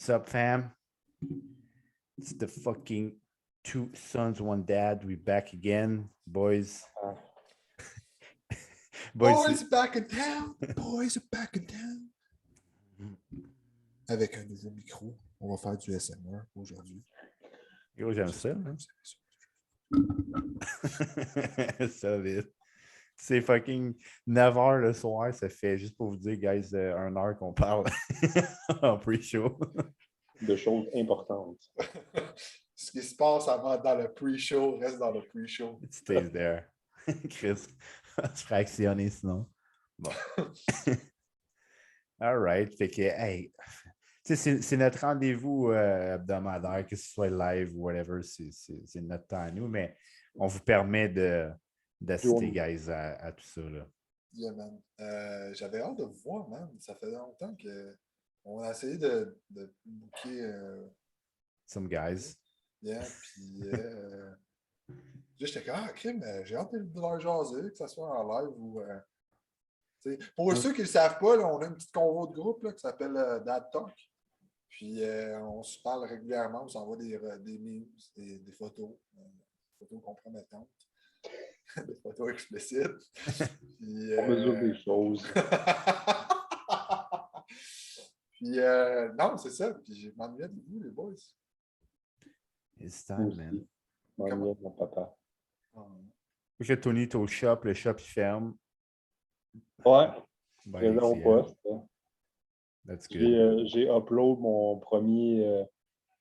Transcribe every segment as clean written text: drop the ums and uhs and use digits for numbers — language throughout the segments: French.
What's up, fam? It's the fucking two sons, one dad. We back again, boys. Boys are back in town. Boys are back in town. Avec un nouveau micro. On va faire du SMR aujourd'hui. Yo, j'aime ça. Hein? Solide. C'est fucking 9h le soir, ça fait, juste pour vous dire, guys, 1 heure qu'on parle en pre-show. De choses importantes. Ce qui se passe avant dans le pre-show reste dans le pre-show. It stays there. Chris, tu ferais actionner sinon. Bon. All right. Fait que, hey, c'est notre rendez-vous hebdomadaire, que ce soit live ou whatever, c'est notre temps à nous, mais on vous permet d'assister, guys, à tout ça. Là. Yeah, man. J'avais hâte de vous voir, man. Ça fait longtemps qu'on a essayé de booker. Some guys. Yeah, puis j'étais comme, crime, j'ai hâte de leur jaser, que ça soit en live ou. Pour ceux qui ne le savent pas, là, on a une petite convo de groupe là, qui s'appelle Dad Talk. Puis on se parle régulièrement, on s'envoie des memes, des photos, photos compromettantes, des photos explicites. Puis, on mesure des choses. Puis non, c'est ça. Puis je m'ennuyais de vous, les boys. It's time, man. M'ennuyais de mon papa. Que Tony est au shop, le shop il ferme. Ouais. Ben, Présent au poste. That's good. J'ai upload mon premier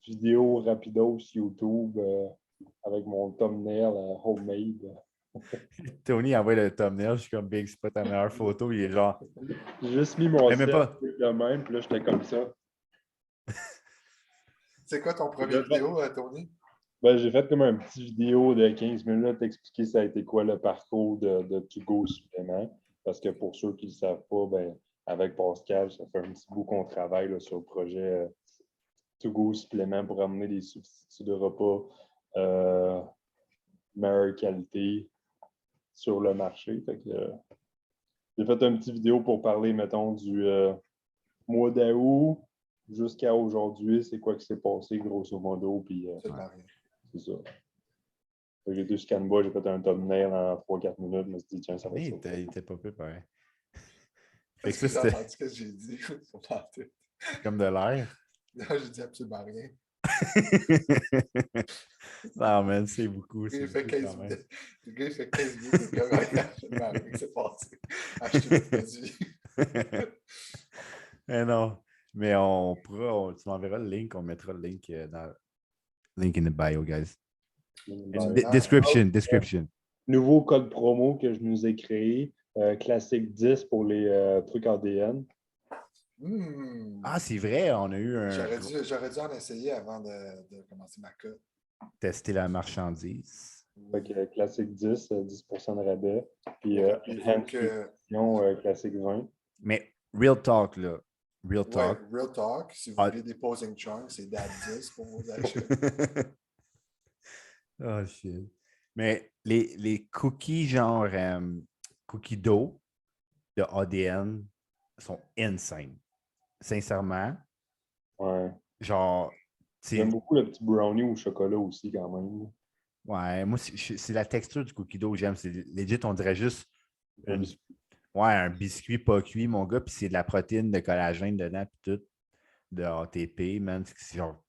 vidéo rapido sur YouTube avec mon thumbnail homemade. Tony envoie le thumbnail, je suis comme Big, c'est pas ta meilleure photo, il est genre. J'ai juste mis mon set de même, puis là j'étais comme ça. C'est quoi ton premier vidéo, Tony? Ben, j'ai fait comme un petit vidéo de 15 minutes expliquer ça a été quoi le parcours de To Go Supplément. Parce que pour ceux qui ne le savent pas, ben, avec Pascal, ça fait un petit bout qu'on travaille là, sur le projet To Go Supplément pour amener des substituts de repas meilleure qualité sur le marché. Fait que, j'ai fait un petit vidéo pour parler, mettons, du mois d'août jusqu'à aujourd'hui. C'est quoi qui s'est passé, grosso modo. Puis, c'est ça. J'ai deux scanbas, j'ai fait un thumbnail en 3-4 minutes. Je me suis dit, tiens, ça va être ça. Il était pas peu pareil. Est-ce que j'ai entendu ce que j'ai dit? Comme de l'air? Non, j'ai dit absolument rien. Non, man, c'est beaucoup. Le gars, il fait 15 minutes. Le gars, il fait 15 minutes. Le gars, il absolument rien qui s'est passé. Acheter le produit. Mais non. Mais tu m'enverras le link, on mettra le link dans link in the bio, guys. Description. Nouveau code promo que je nous ai créé, classique 10 pour les trucs ADN. Ah, c'est vrai, on a eu un. J'aurais dû en essayer avant de commencer ma cote. Tester la marchandise. Fait que classique 10, 10% de rabais. Puis classique 20. Mais real talk, là. Real talk. Ouais, real talk. Si vous voulez des posing chunks, c'est Dad 10 pour vos achats. Oh shit. Mais les cookies genre cookies d'eau de ADN sont insane. Sincèrement. Ouais. Genre. J'aime beaucoup le petit brownie au chocolat aussi quand même. Ouais, moi c'est la texture du cookie d'eau que j'aime. C'est legit, on dirait juste un biscuit pas cuit, mon gars, puis c'est de la protéine de collagène dedans, puis tout. De ATP, man. C'est genre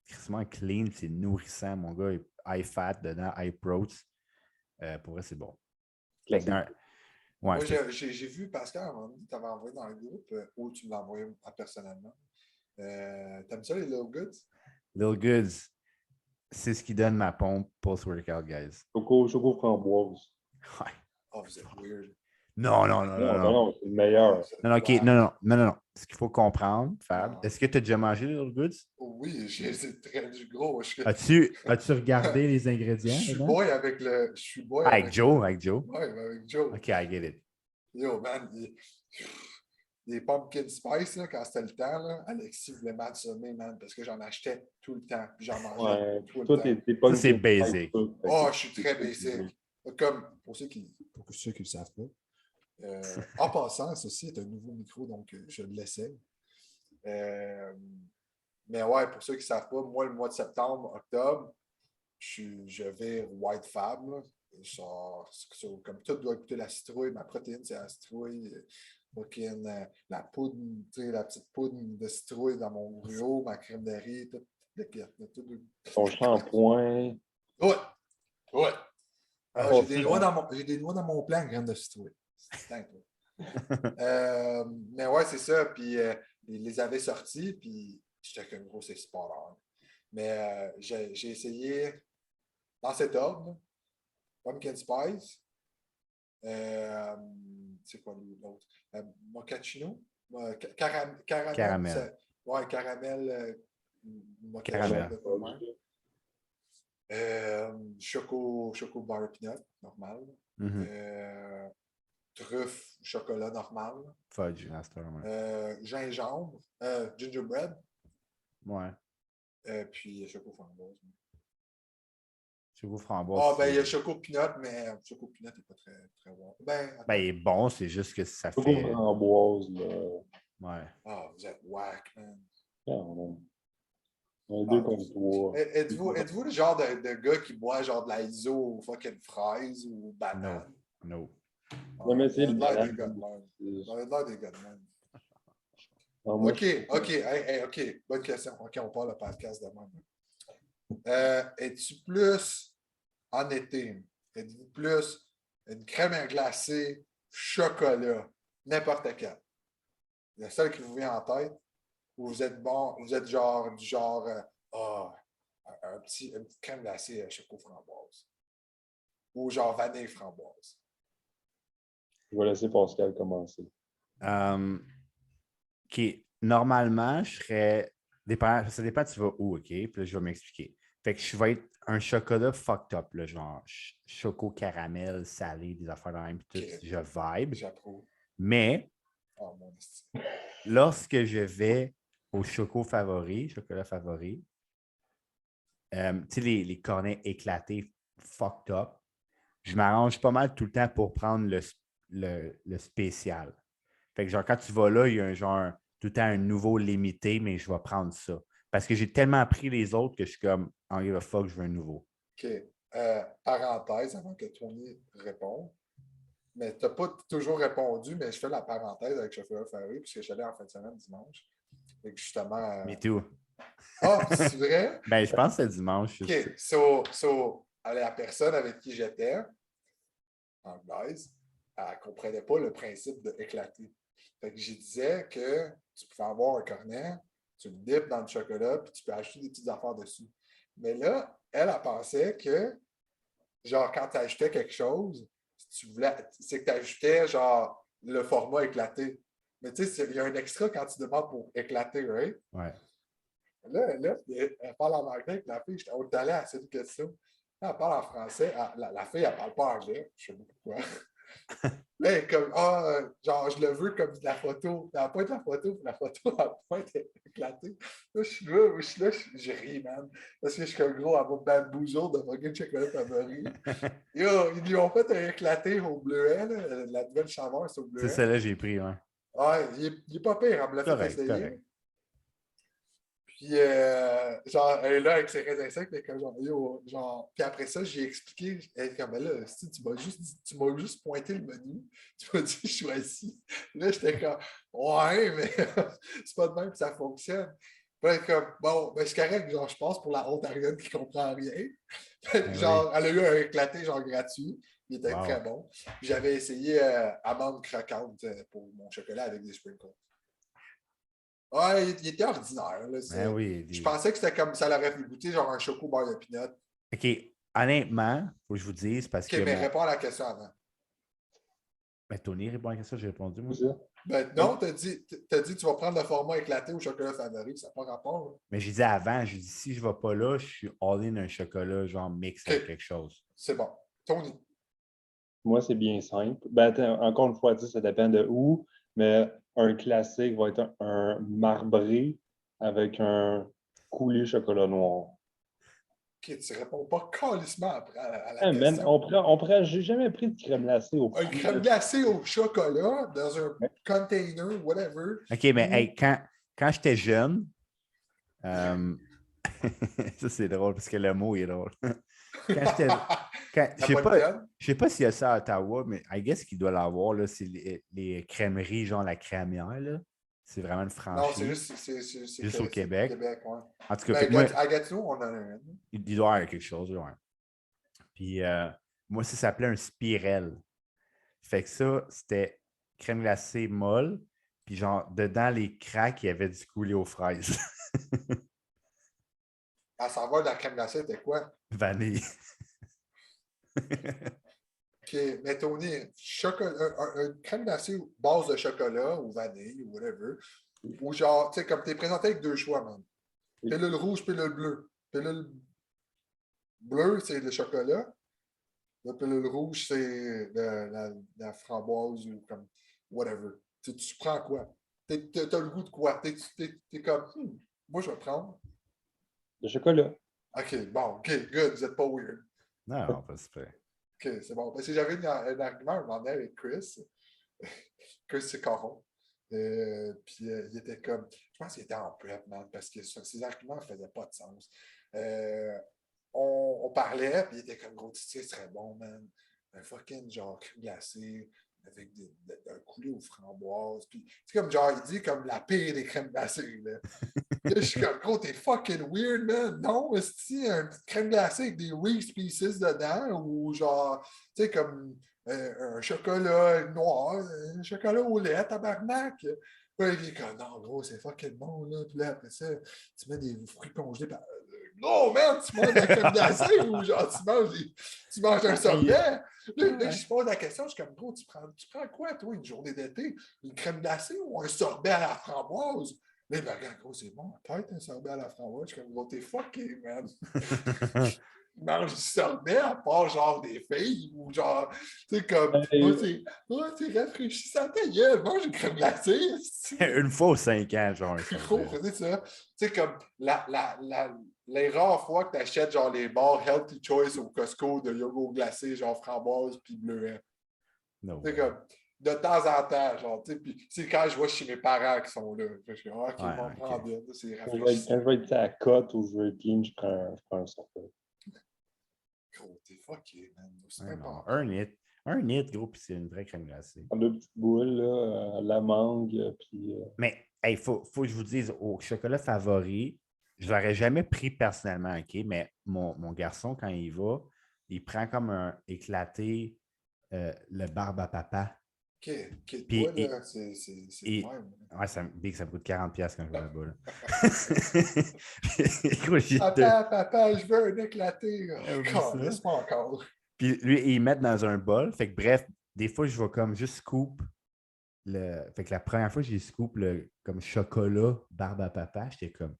vraiment clean, c'est nourrissant, mon gars. High fat dedans, high protein. Pour vrai, c'est bon. Moi, j'ai vu Pascal, à un moment donné, tu avais envoyé dans le groupe ou tu me l'as envoyé personnellement. T'aimes ça, les Little Goods? Little Goods, c'est ce qui donne ma pompe post-workout, guys. Choco framboise. Ouais. Oh, vous êtes weird. Non, c'est le meilleur. Non. Ce qu'il faut comprendre, Fab, est-ce que tu as déjà mangé Little Goods? Oui, c'est très du gros. As-tu regardé les ingrédients? Je suis boy avec avec Joe? Oui, avec Joe. OK, I get it. Yo, man, les pumpkin spice, là, quand c'était le temps, là, Alexis voulait m'assommer, man, parce que j'en achetais tout le temps, puis j'en mangeais tout le temps. Ça, c'est basic. Oh, je suis très basic. Comme, pour ceux qui ne le savent pas, en passant, ceci est un nouveau micro, donc je l'essaie. Mais ouais, pour ceux qui ne savent pas, moi, le mois de septembre, octobre, je vais White Fab. Là. Genre, comme tout doit goûter la citrouille. Ma protéine, c'est la citrouille. La poudre, tu sais, la petite poudre de citrouille dans mon gruau, ma crème de riz, tout le kit. Ton shampoing. Ouais, ouais. Ah, J'ai des noix dans mon plan, graines de citrouille. C'est dingue, mais ouais, c'est ça. Puis ils les avaient sortis, puis j'étais comme gros, c'est sport hard. Mais j'ai essayé dans cet ordre, Pumpkin Spice, c'est quoi l'autre? Mochaccino, Caramel. Ouais, caramel, Caramel. Choco bar peanut, normal. Truffe, chocolat normal. Fudge, à cette heure, Gingembre, gingerbread. Ouais. Puis choco framboise. Choco framboise. Ah, ben il y a choco peanut, mais choco peanut n'est pas très, très bon. Ben, il est bon, c'est juste que ça Choco fait. framboise, là. Ouais. Ah, vous êtes whack, man. Un deux contre trois. Êtes-vous le genre de gars qui boit genre de la ISO ou fucking fraise ou banane? No. Non, mais c'est le banane. banane. On a l'air des gars de même. Moi, OK. Bonne question. OK, on parle le podcast de même. Es-tu plus en été? Êtes-vous plus une crème glacée, chocolat, n'importe quel? Le seul qui vous vient en tête? Ou vous êtes du genre une petite crème glacée choco framboise? Ou genre vanille framboise? je vais laisser Pascal commencer. OK. Normalement, je serais. Ça dépend, tu vas où, OK? Puis là, je vais m'expliquer. Fait que je vais être un chocolat fucked up, là, genre choco caramel, salé, des affaires de même, puis tout. Okay. Je vibe. J'approuve. Mais Mon lorsque je vais au chocolat favori, tu sais, les cornets éclatés, fucked up, je m'arrange pas mal tout le temps pour prendre le spécial. Fait que genre, quand tu vas là, il y a un genre tout le temps un nouveau limité, mais je vais prendre ça. Parce que j'ai tellement pris les autres que je suis comme, oh, give a fuck, je veux un nouveau. OK. Parenthèse avant que Tony réponde. Mais tu n'as pas toujours répondu, mais je fais la parenthèse avec Chocolat Favori, puisque je suis allé en fin de semaine dimanche. Et que justement. Me too. Ah, c'est vrai? Ben, je pense que c'est dimanche. OK. La personne avec qui j'étais, anglaise, elle ne comprenait pas le principe d'éclater. Fait que je disais que tu pouvais avoir un cornet, tu le dippes dans le chocolat, puis tu peux ajouter des petites affaires dessus. Mais là, elle pensait que, genre, quand tu ajoutais quelque chose, c'est que tu ajoutais, genre, le format éclaté. Mais tu sais, il y a un extra quand tu demandes pour éclater, right? Ouais. Là, elle parle en anglais avec la fille. J'étais au talent à cette question. Là, elle parle en français. La fille, elle ne parle pas anglais. Je sais pas pourquoi. Mais comme, genre, je le veux comme de la photo. Elle pointe la photo, puis la photo, elle pointe éclatée. Là, je suis là, je ris, man. Parce que je suis comme gros, elle va bamboozle de fucking chocolat favori. Yo, ils lui ont fait un éclaté au bleuet, là. La nouvelle saveur, c'est au bleuet. C'est celle-là que j'ai pris, ouais. Ouais, il est pas pire, elle me l'a fait essayer. Correct. Puis, genre, elle est là avec ses raisins secs, mais comme genre, yo, genre, puis après ça, j'ai expliqué, elle est comme, là, si tu m'as juste pointé le menu, tu m'as dit, choisis. Là, j'étais comme, ouais, mais c'est pas de même que ça fonctionne. Puis, elle est comme, bon, ben, c'est correct, genre, je pense pour la Ontarienne qui comprend rien. Genre, elle a eu un éclaté, genre, gratuit. Il était très bon. Puis, j'avais essayé amande croquante pour mon chocolat avec des sprinkles. Ouais, il était ordinaire. Là, Ben oui, je pensais que c'était comme ça l'aurait fait goûter genre un choco beurre de peanut. OK. Honnêtement, il faut que je vous dise parce que. OK, mais réponds à la question avant. Ben, Tony répond à la question, j'ai répondu, moi. Ben non, t'as dit tu vas prendre le format éclaté au chocolat favori, ça n'a pas rapport. Là. Mais j'ai dit avant, j'ai dit si je ne vais pas là, je suis all-in un chocolat, genre mix avec quelque chose. C'est bon. Tony. Moi, c'est bien simple. Ben, encore une fois, ça dépend de où, mais un classique va être un marbré avec un coulé chocolat noir. OK, tu réponds pas calissement après à la question. J'ai jamais pris de crème glacée au une crème glacée au chocolat dans un container, whatever. OK, mais hey, quand j'étais jeune, Ça, c'est drôle parce que le mot est drôle. Quand j'étais. Napolitaine? Je sais pas s'il y a ça à Ottawa, mais I guess qu'il doit l'avoir. Là, c'est les crèmeries, genre la crémière. Là. C'est vraiment une Non, c'est franchise. juste Juste au Québec. Ouais. En tout cas, Mais fait que moi, à Gatineau, on en a un. il doit y avoir quelque chose. Ouais. Puis moi, ça s'appelait un spirel. Fait que ça, c'était crème glacée molle. Puis genre, dedans les craques, il y avait du coulis aux fraises. À savoir, la crème glacée, c'était quoi? Vanille. OK, mais Tony, une crème glacée base de chocolat ou vanille ou whatever. Ou genre, tu sais, comme tu es présenté avec deux choix, man. Pilule rouge, pilule bleue. Pilule bleue, c'est le chocolat. La pilule rouge, c'est la framboise ou comme whatever. Tu prends quoi? T'as le goût de quoi? T'es comme, moi, je vais prendre. Le chocolat. OK, bon, OK, good, vous n'êtes pas weird. Non, pas super. OK, c'est bon. Parce que j'avais un argument un moment donné avec Chris. Chris, c'est Caron. Puis il était comme, je pense qu'il était en prep, man, parce que ses arguments ne faisaient pas de sens. On parlait, puis il était comme, gros, tu sais, ce serait bon, man. Un fucking genre crème glacée avec un coulis aux framboises. Puis, c'est comme, genre, il dit comme la pire des crèmes glacées, là. Là, je suis comme, gros, t'es fucking weird, man. Non, est-ce une petite crème glacée avec des Reese Pieces dedans ou genre, tu sais, comme un chocolat noir, un chocolat au lait, tabarnak. Puis il est comme, non, gros, c'est fucking bon, là. Puis là, après ça, tu mets des fruits congelés. Non, man, tu manges de la crème glacée ou genre, tu manges un sorbet. Là, je pose la question, je suis comme, gros, tu prends quoi, toi, une journée d'été? Une crème glacée ou un sorbet à la framboise? Là, il me regarde, gros, c'est bon, peut-être un sorbet à la framboise. Je suis comme, gros, t'es fucké, man. Il mange du sorbet à part genre des filles ou genre, tu sais, comme, c'est rafraîchissant, ta gueule, mange une crème glacée. Une fois aux 5 ans, genre, un Gros, sorbet. c'est ça. Tu sais, comme, les rares fois que tu achètes genre les bars Healthy Choice au Costco de yogourt glacé, genre framboise puis bleuet. No C'est way. comme, de temps en temps, genre, tu sais, puis c'est quand je vois chez mes parents qui sont là. Je suis OK, ils Ouais, vont ok. prendre une, c'est Quand rafraîchissant. je vais être à la cote ou je vais être clean, je prends un sorbet. Gros, t'es fucké, man. C'est Ouais, même non. pas. Un nid, gros, puis c'est une vraie crème glacée. Deux petites boules, là, à la mangue, puis... Mais, il faut que je vous dise, au chocolat favori, je ne l'aurais jamais pris personnellement, OK? Mais mon garçon, quand il va, il prend comme un éclaté, le barbe à papa. OK, Puis, toi, là, c'est le même. ouais, Big, ça me coûte 40$ quand je vais là-bas. Là. Gros, Papa, je veux un éclaté. oublie Oh, ça. laisse-moi encore. Puis lui, ils mettent dans un bol. Fait que bref, des fois, je vais comme juste scoop Fait que la première fois que j'ai scoop le comme chocolat barbe à papa, j'étais comme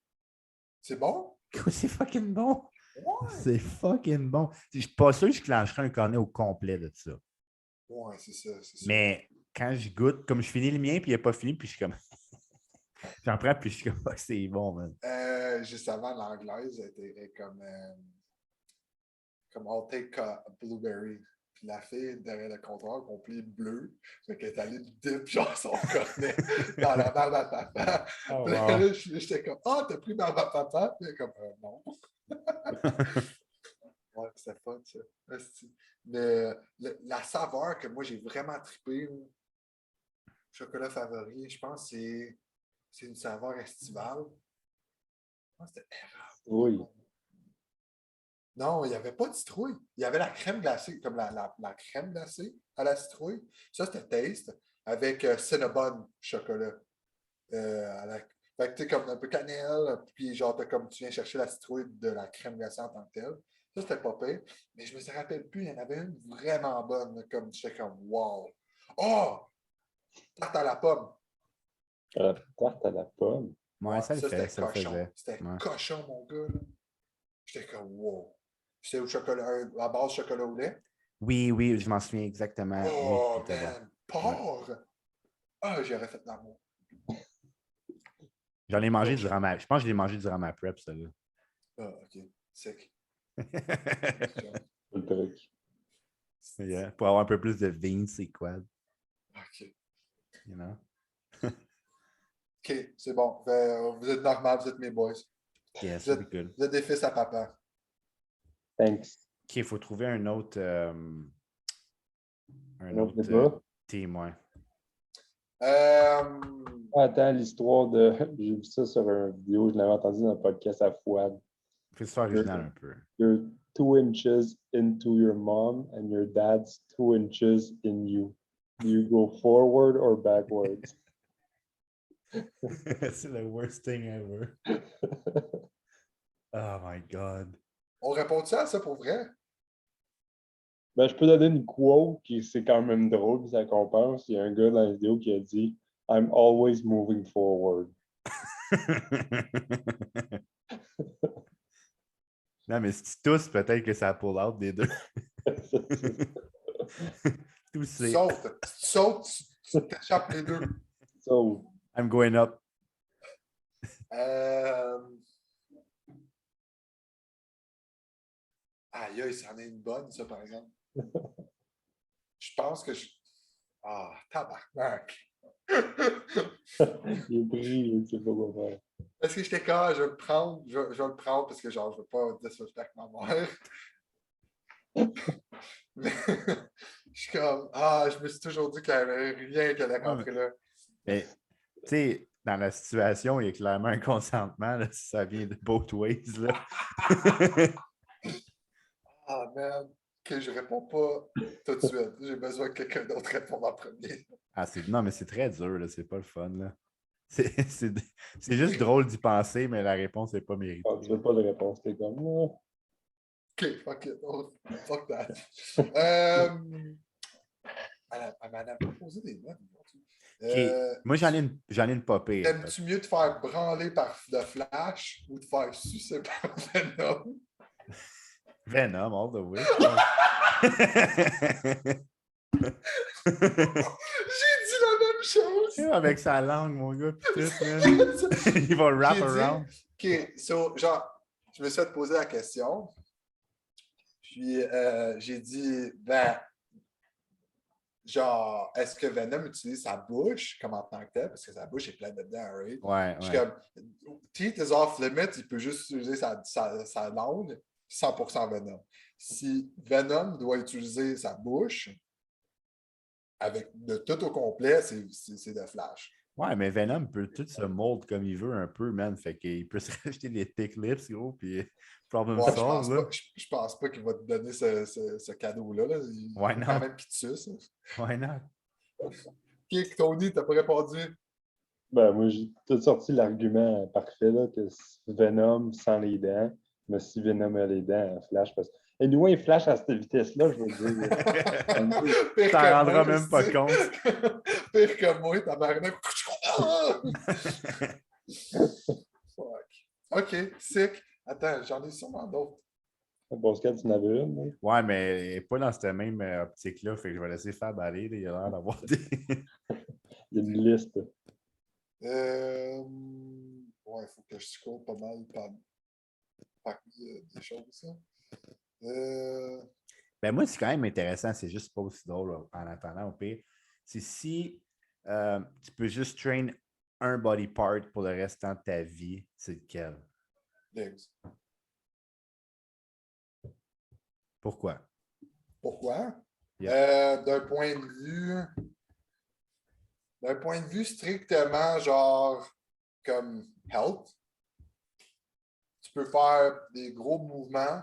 C'est bon? c'est fucking bon! Ouais. C'est fucking bon. Je suis pas sûr que je clencherais un cornet au complet de ça. Ouais, c'est ça, c'est sûr. Mais quand je goûte, comme je finis le mien, puis il n'est pas fini, puis je suis comme. J'en prends, puis je suis comme ah, c'est bon, man. Juste avant, l'anglaise était comme I'll take a blueberry. Puis la fille derrière le comptoir complet bleu. Fait qu'elle est allée dip genre son cornet dans la barbe à papa. Oh, Puis wow. là, j'étais comme ah, t'as pris barbe à papa? Puis elle est comme non. Ouais, c'était fun ça. Esti. Mais la saveur que moi j'ai vraiment trippé, chocolat favori, je pense que c'est une saveur estivale. Je pense que c'était érable. Oui. Non, il n'y avait pas de citrouille. Il y avait la crème glacée, comme la crème glacée à la citrouille. Ça, c'était Taste avec Cinnabon chocolat. Fait que tu sais, comme un peu cannelle, puis genre, comme tu viens chercher la citrouille de la crème glacée en tant que telle. Ça, c'était pas pire. Mais je me rappelle plus, il y en avait une vraiment bonne, comme j'étais comme wow. Oh! Tarte à la pomme. Tarte à la pomme. Ouais, Ouais, ça le ça, fait, c'était ça le cochon. faisait. C'était Ouais. cochon, mon gars. Là. J'étais comme wow. C'était au chocolat, à base chocolat au lait. Oui, oui, je m'en souviens exactement. Oui, Oh, c'était bon. man. Porc! Ah, j'aurais fait l'amour. J'en ai mangé durant ma. Je pense que je l'ai mangé durant ma prep, ça là. Ah, OK. Sec. C'est le truc. Yeah, pour avoir un peu plus de vin, c'est quoi? OK. You know? OK, c'est bon. Vous êtes normal, vous êtes mes boys. Yes, Vous that'd be good. êtes des fils à papa. Thanks. OK, il faut trouver un autre débat. team, ouais. Attends, l'histoire de. J'ai vu ça sur une vidéo, je l'avais entendu dans le podcast à Fouad. Fais ça original un peu. You're 2 inches into your mom and your dad's 2 inches in you. Do you go forward or backwards? C'est le worst thing ever. Oh my God. On répond-tu à ça pour vrai? Ben, je peux donner une quote qui c'est quand même drôle, puis ça compense. Il y a un gars dans la vidéo qui a dit I'm always moving forward. Non, mais si tu tousses, peut-être que ça pull out des deux. Tousser. Saute, tu t'échappes les deux. So, I'm going up. Aïe, ça en est une bonne, ça, par exemple. Je pense que je. Ah, tabarnak! il est pris, il sait pas quoi faire. Parce que j'étais quand, je vais le prendre, je vais le prendre parce que genre, je veux pas disrespect ma mère. Mais je suis comme, je me suis toujours dit qu'il n'y avait rien qui allait rentrer là. Mais, tu sais, dans la situation, il y a clairement un consentement, là, si ça vient de both ways, là. Ah, man, que je réponds pas tout de suite. J'ai besoin que quelqu'un d'autre réponde en premier. Non, mais c'est très dur, là. C'est pas le fun, là. C'est juste drôle d'y penser, mais la réponse n'est pas méritée. Ah, tu veux pas de réponse, t'es comme. Oh. OK, fuck it. Oh, fuck that. Elle m'a proposé des notes aujourd'hui. Moi, j'en ai une pas pire. T'aimes-tu mieux te faire branler par de Flash ou te faire sucer par Venom? Venom, all the way. J'ai dit la même chose! Avec sa langue, mon gars, pis tout, man. Il va wrap around. OK, so, genre, je me suis fait poser la question. Puis, j'ai dit, genre, est-ce que Venom utilise sa bouche comme en tant que tel? Parce que sa bouche est pleine de dents, right? Ouais. Je suis comme, Teeth is off limit, il peut juste utiliser sa langue, 100% Venom. Si Venom doit utiliser sa bouche, avec de tout au complet, c'est de Flash. Ouais, mais Venom peut tout se mold comme il veut un peu, man. Fait qu'il peut se racheter des thick lips, gros, puis problem solved, là. Je pense pas qu'il va te donner ce cadeau-là. Là. Why Il not? quand même qu'il te suce. Why not? OK, Tony, t'as pas répondu? Ben, moi, j'ai tout sorti l'argument parfait, là, que Venom sans les dents, mais si Venom a les dents, Flash, parce que. Et nous, il flash à cette vitesse-là, je veux dire. Pire T'en que rendras moi, même pas c'est- compte. Pire que moi, tabarnak. Fuck. OK, sick. Attends, j'en ai sûrement d'autres. Pascal, tu en avais une, hein? Ouais, mais pas dans cette même optique-là. Fait que je vais laisser Fab aller. Là. Il a l'air d'avoir des. Il y a une liste. Ouais, il faut que je scroll pas mal parmi des choses. Hein. Ben moi, c'est quand même intéressant. C'est juste pas aussi drôle là, en attendant, au pire. C'est si tu peux juste train un body part pour le restant de ta vie, c'est lequel? Legs. Pourquoi? Pourquoi? Yeah. D'un point de vue strictement genre comme health, tu peux faire des gros mouvements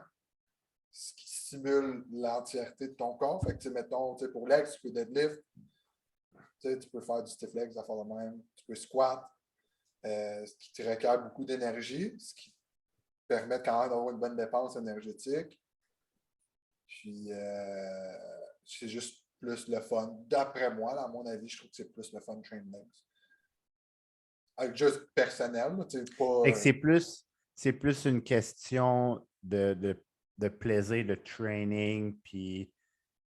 qui stimulent l'entièreté de ton corps. Fait que, mettons, pour legs, tu peux deadlift, tu peux faire du stiff legs, à faire le même, tu peux squat, ce qui te requiert beaucoup d'énergie, ce qui permet quand même d'avoir une bonne dépense énergétique. Puis, c'est juste plus le fun. D'après moi, à mon avis, je trouve que c'est plus le fun train legs. Juste personnel, pas. C'est plus une question de plaisir, de training, puis.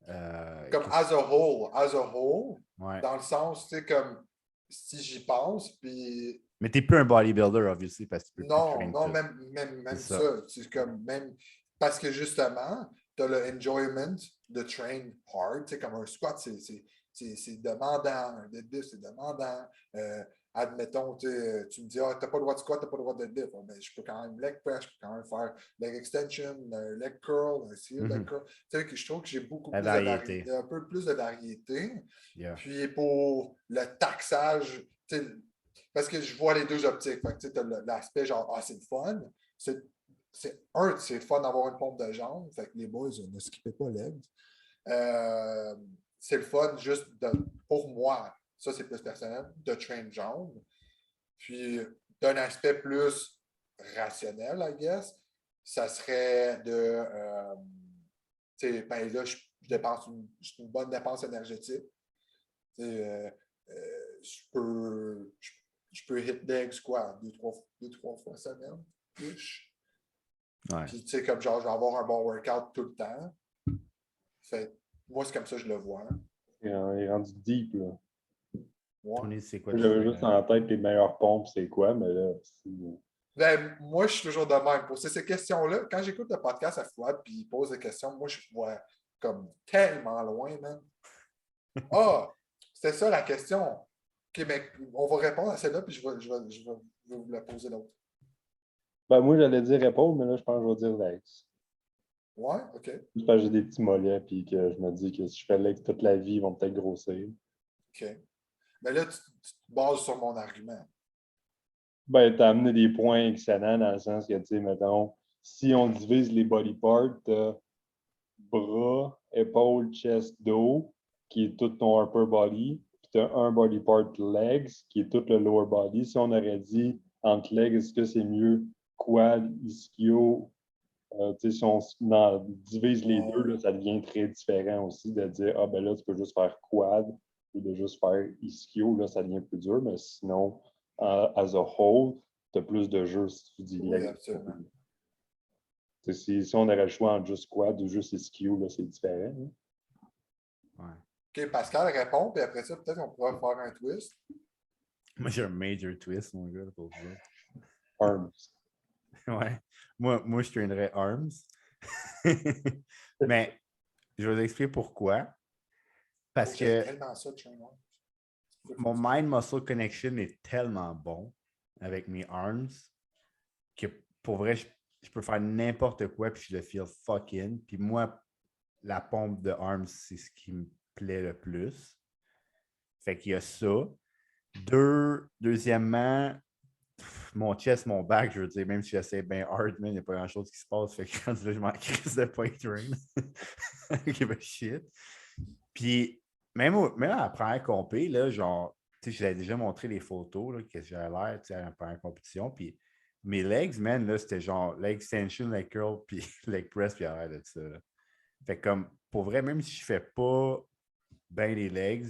Comme as a whole, ouais. dans le sens, tu sais, comme si j'y pense, puis. Mais t'es plus un bodybuilder, obviously, parce que tu peux Non, plus train non, tout. même ça. C'est comme même. Parce que justement, tu as le enjoyment de train hard. Tu sais, comme un squat, c'est demandant. Un deadlift, c'est demandant. Admettons, tu me dis, ah, tu n'as pas le droit de squat, tu n'as pas le droit de deadlift. Ben, je peux quand même leg press, je peux quand même faire leg extension, leg curl, un seal, leg curl. Je trouve que j'ai beaucoup plus de variété, un peu plus de variété. Yeah. Puis pour le taxage, parce que je vois les deux optiques. Tu as l'aspect genre, ah, c'est le fun. C'est le fun d'avoir une pompe de jambes. Fait que les boys, ne skippez pas legs. C'est le fun juste pour moi, ça c'est plus personnel, de train jambes. Puis d'un aspect plus rationnel, I guess, ça serait de ben là, je dépense une bonne dépense énergétique. Je peux hit legs quoi, deux, trois fois semaine. Ouais. Puis, tu sais, comme genre, je vais avoir un bon workout tout le temps. Fait moi, c'est comme ça que je le vois. Il est rendu deep, là. Ouais. Tony, c'est quoi? J'avais juste en tête les meilleures pompes, c'est quoi, mais là, Ben, moi, je suis toujours de même. Pour ces questions-là, quand j'écoute le podcast à Fouad puis il pose des questions, moi, je vois comme tellement loin, man. Ah, c'était ça la question. OK, mais on va répondre à celle-là, puis je vais vous la poser l'autre. Ben, moi, j'allais dire épaule, mais là, je pense que je vais dire legs. Ouais, OK. Juste parce que j'ai des petits mollets, puis que je me dis que si je fais legs toute la vie, ils vont peut-être grossir. OK. Mais là, tu te bases sur mon argument. Ben, tu as amené des points excellents dans le sens que, tu sais, mettons, si on divise les body parts, bras, épaules, chest, dos, qui est tout ton upper body, puis tu as un body part legs, qui est tout le lower body. Si on aurait dit entre legs, est-ce que c'est mieux quad, ischio? Si on divise les deux, là, ça devient très différent aussi de dire, ah ben là, tu peux juste faire quad ou de juste faire ischio, là, ça devient plus dur, mais sinon, as a whole, tu as plus de jeux si tu dis Oui, legs. absolument. Si on aurait le choix entre juste quad ou juste ischio, là, c'est différent. Hein? Ouais. OK, Pascal répond, puis après ça, peut-être qu'on pourra faire un twist. Moi, j'ai un major twist, mon gars, pour vous autres. Arms. Ouais. Moi, je traînerais arms. Mais je vais vous expliquer pourquoi. Parce que tellement ça, train arms. mon mind-muscle connection est tellement bon avec mes arms que pour vrai, je peux faire n'importe quoi puis je le feel fucking. Puis moi, la pompe de arms, c'est ce qui me plaît le plus. Fait qu'il y a ça. Deuxièmement, mon chest, mon back, je veux dire, même si j'essaie bien hard, il n'y a pas grand-chose qui se passe. Fait que quand là, je m'en crise de pas train. Give a shit. Puis, même à la première compé, là, genre, tu sais, je l'avais déjà montré les photos, là, que j'avais l'air, tu sais, à la première compétition. Puis, mes legs, man, là, c'était genre leg extension, leg curl, puis leg press, puis à l'air de ça. Là. Fait que, comme, pour vrai, même si je fais pas bien les legs,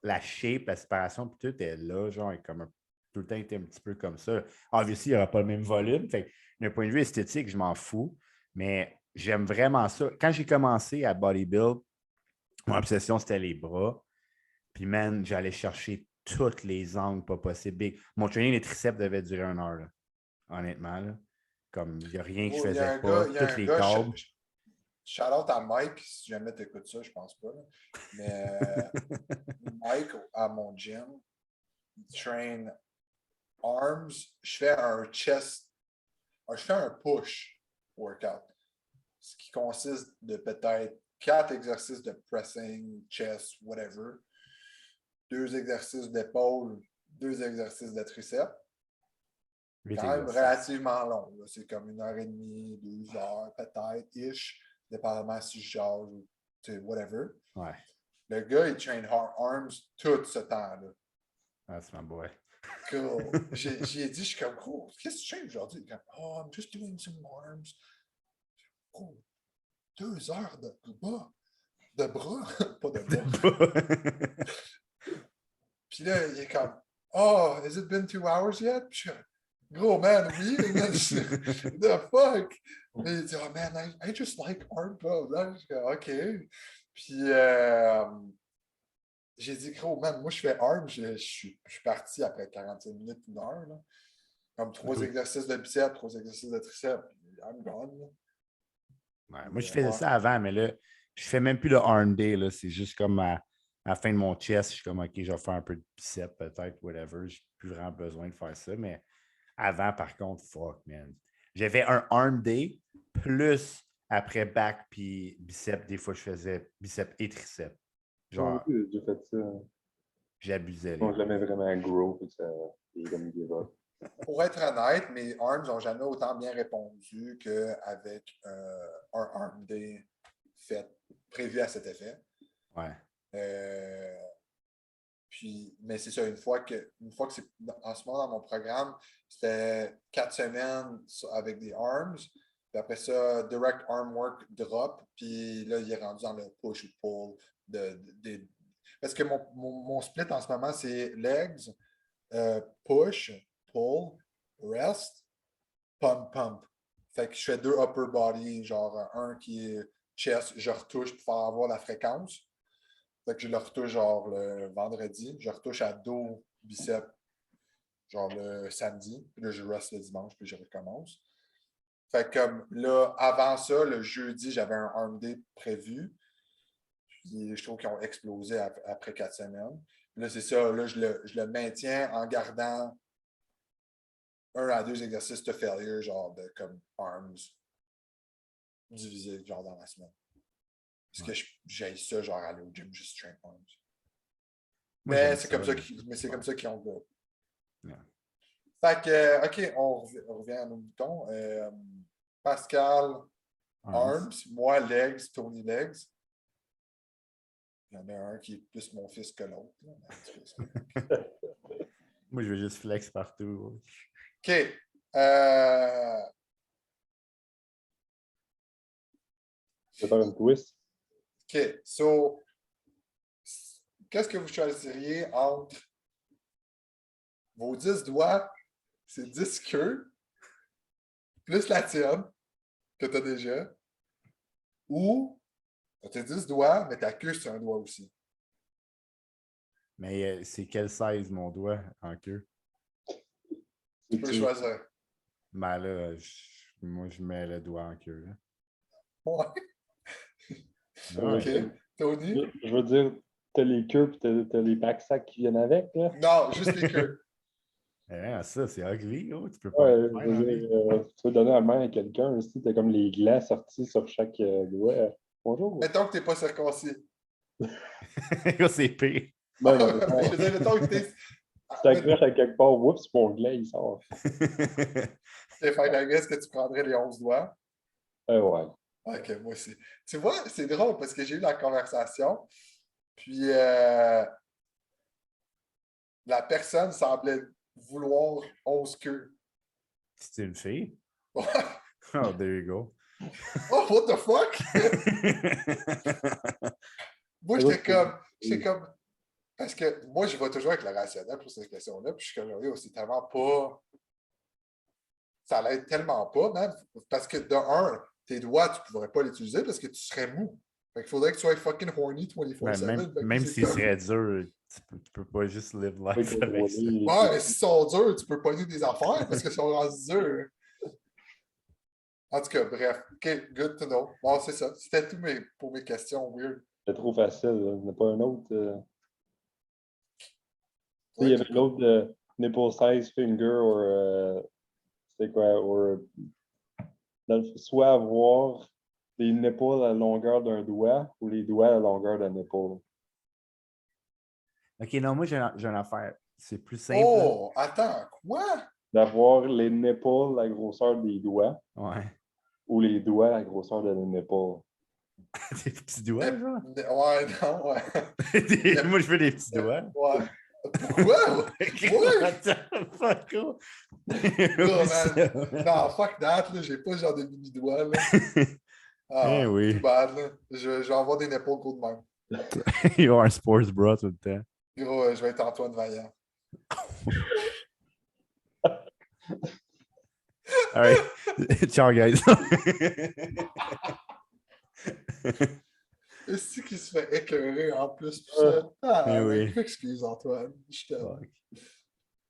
la shape, la séparation, puis tout est là, genre, est comme tout le temps été un petit peu comme ça. Obviously, il n'y aura pas le même volume. Fait que, d'un point de vue esthétique, je m'en fous. Mais j'aime vraiment ça. Quand j'ai commencé à bodybuild, mon obsession, c'était les bras. Puis, man, j'allais chercher tous les angles pas possibles. Mon training des triceps devait durer 1 heure, là. Honnêtement. Là. Comme, il n'y a rien que je faisais pas. Toutes les câbles. Shout-out à Mike, si jamais tu écoutes ça, je pense pas. Là. Mais Mike, à mon gym, il train arms. Je fais un chest, je fais un push workout. Ce qui consiste de peut-être 4 exercices de pressing, chest, whatever. 2 exercices d'épaule, 2 exercices de triceps. Quand même relativement long. Là. C'est comme 1h30, 2 heures, peut-être, ish. Dépendamment si je charge ou whatever. Ouais. Le gars, il train arms tout ce temps-là. That's my boy. Cool. J'ai dit, je suis comme, cool, qu'est-ce que tu traînes aujourd'hui? Comme, oh, I'm just doing some arms. Cool. 2 heures de bras. De bras? Pas de bras. Puis là, il est comme, oh, has it been 2 hours yet? Puis je suis comme, gros, man, oui. The fuck? Mais il dit, oh man, I just like arm pull. Là, je suis comme, OK. Puis j'ai dit, gros, man, moi je fais arm, je suis parti après 45 minutes, 1 heure. Là. Comme 3 exercices de biceps, 3 exercices de triceps. I'm gone. Ouais, moi, je faisais ça avant, mais là, je fais même plus le arm day. Là. C'est juste comme à la fin de mon chest, je suis comme, OK, je vais faire un peu de biceps, peut-être, whatever. J'ai plus vraiment besoin de faire ça. Mais avant, par contre, fuck, man. J'avais un arm day, plus après back puis biceps, des fois, je faisais biceps et triceps. Moi Genre, aussi, j'ai fait ça. j'abusais, les Donc, je gars. l'aimais vraiment gros, puis ça, j'ai comme give up. Pour être honnête, mes arms n'ont jamais autant bien répondu qu'avec un arm day fait, prévu à cet effet. Ouais. Mais c'est ça, une fois que c'est en ce moment dans mon programme, c'était 4 semaines avec des arms. Puis après ça, direct arm work drop. Puis là, il est rendu dans le push ou pull. Parce que mon split en ce moment, c'est legs, push, pull, rest, pump, pump. Fait que je fais 2 upper body, genre un qui est chest, je retouche pour faire avoir la fréquence. Fait que je le retouche genre le vendredi. Je retouche à dos, biceps, genre le samedi. Puis là, je reste le dimanche, puis je recommence. Fait que comme là, avant ça, le jeudi, j'avais un arm day prévu. Puis je trouve qu'ils ont explosé après 4 semaines. Puis là, c'est ça. Là, je le maintiens en gardant 1 à 2 exercices de failure, genre de comme arms divisés, genre dans la semaine. Parce que j'ai ça, genre aller au gym, juste strength arms. Moi, Mais j'aime c'est ça. comme ça qu'ils ont go. Yeah. Fait que, OK, on revient à nos boutons. Pascal, arms, moi, legs, Tony, legs. Il y en a un qui est plus mon fils que l'autre. Moi, je veux juste flex partout. OK. Euh, Je vais faire une twist. OK. So, qu'est-ce que vous choisiriez entre vos 10 doigts, c'est 10 queues, plus la tienne, que tu as déjà, ou tu as 10 doigts, mais ta queue, c'est un doigt aussi? Mais c'est quel size mon doigt en queue? Tu peux choisir. Ben là, moi, je mets le doigt en queue. Là. Ouais. Ouais. OK. Tony? Je veux dire, t'as les queues et t'as les backsacks qui viennent avec, là. Non, juste les queues. Ça, c'est ugly. Oh, tu peux pas Ouais, le je faire veux dans dire, tu peux donner la main à quelqu'un aussi, t'as comme les glands sortis sur chaque doigt. Bonjour. Mettons que tu n'es pas circoncis. C'est pire. Ben non, Je veux dire, mettons que tu es. tu t'accroches à quelque part, oups, mon gland, il sort. Fait est-ce que tu prendrais les 11 doigts? Ouais. Ok, moi aussi. Tu vois, c'est drôle parce que j'ai eu la conversation, puis la personne semblait vouloir 11 queues. C'est une fille? Ouais. Oh, there you go. Oh, what the fuck? Moi, j'étais comme. Parce que moi, je vais toujours avec le rationnel pour cette question-là, puis je suis comme, oui, c'est tellement pas. Ça l'aide tellement pas, même. Parce que de un, tes doigts, tu ne pourrais pas l'utiliser parce que tu serais mou. Fait qu'il faudrait que tu sois fucking horny 24/7. Même s'il serait dur, tu peux pas juste live life avec ça. Ouais, mais s'ils sont durs, tu peux pogner des affaires parce qu'ils sont rendus durs. En tout cas, bref. OK, good to know. Bon, c'est ça. C'était tout pour mes questions weird. C'est trop facile, là. Il n'y en a pas un autre. Ouais, Il y avait l'autre nipple size finger, c'était quoi? Soit avoir les nipples à la longueur d'un doigt ou les doigts à la longueur d'un nipple. OK, non, moi, j'ai une affaire. C'est plus simple. Oh, attends, quoi? D'avoir les nipples à la grosseur des doigts Ouais. ou les doigts à la grosseur de les nipples. Des petits doigts, genre? Ouais, non, ouais. Moi, je veux des petits doigts. Ouais. Pourquoi? Ouais! What the fuck? Oh? Oh, man. Non, fuck that, là. J'ai pas ce genre de mini-doigts, là. Ah, oui. too bad, là. Je vais avoir des épaules gros de même. Il va avoir un sports bra tout le temps. Gros, je vais être Antoine Vaillant. All right. Ciao, guys. Est-ce qu'il se fait écœurer en plus pour ça? Ah, oui. Excuse, Antoine. Je t'aime.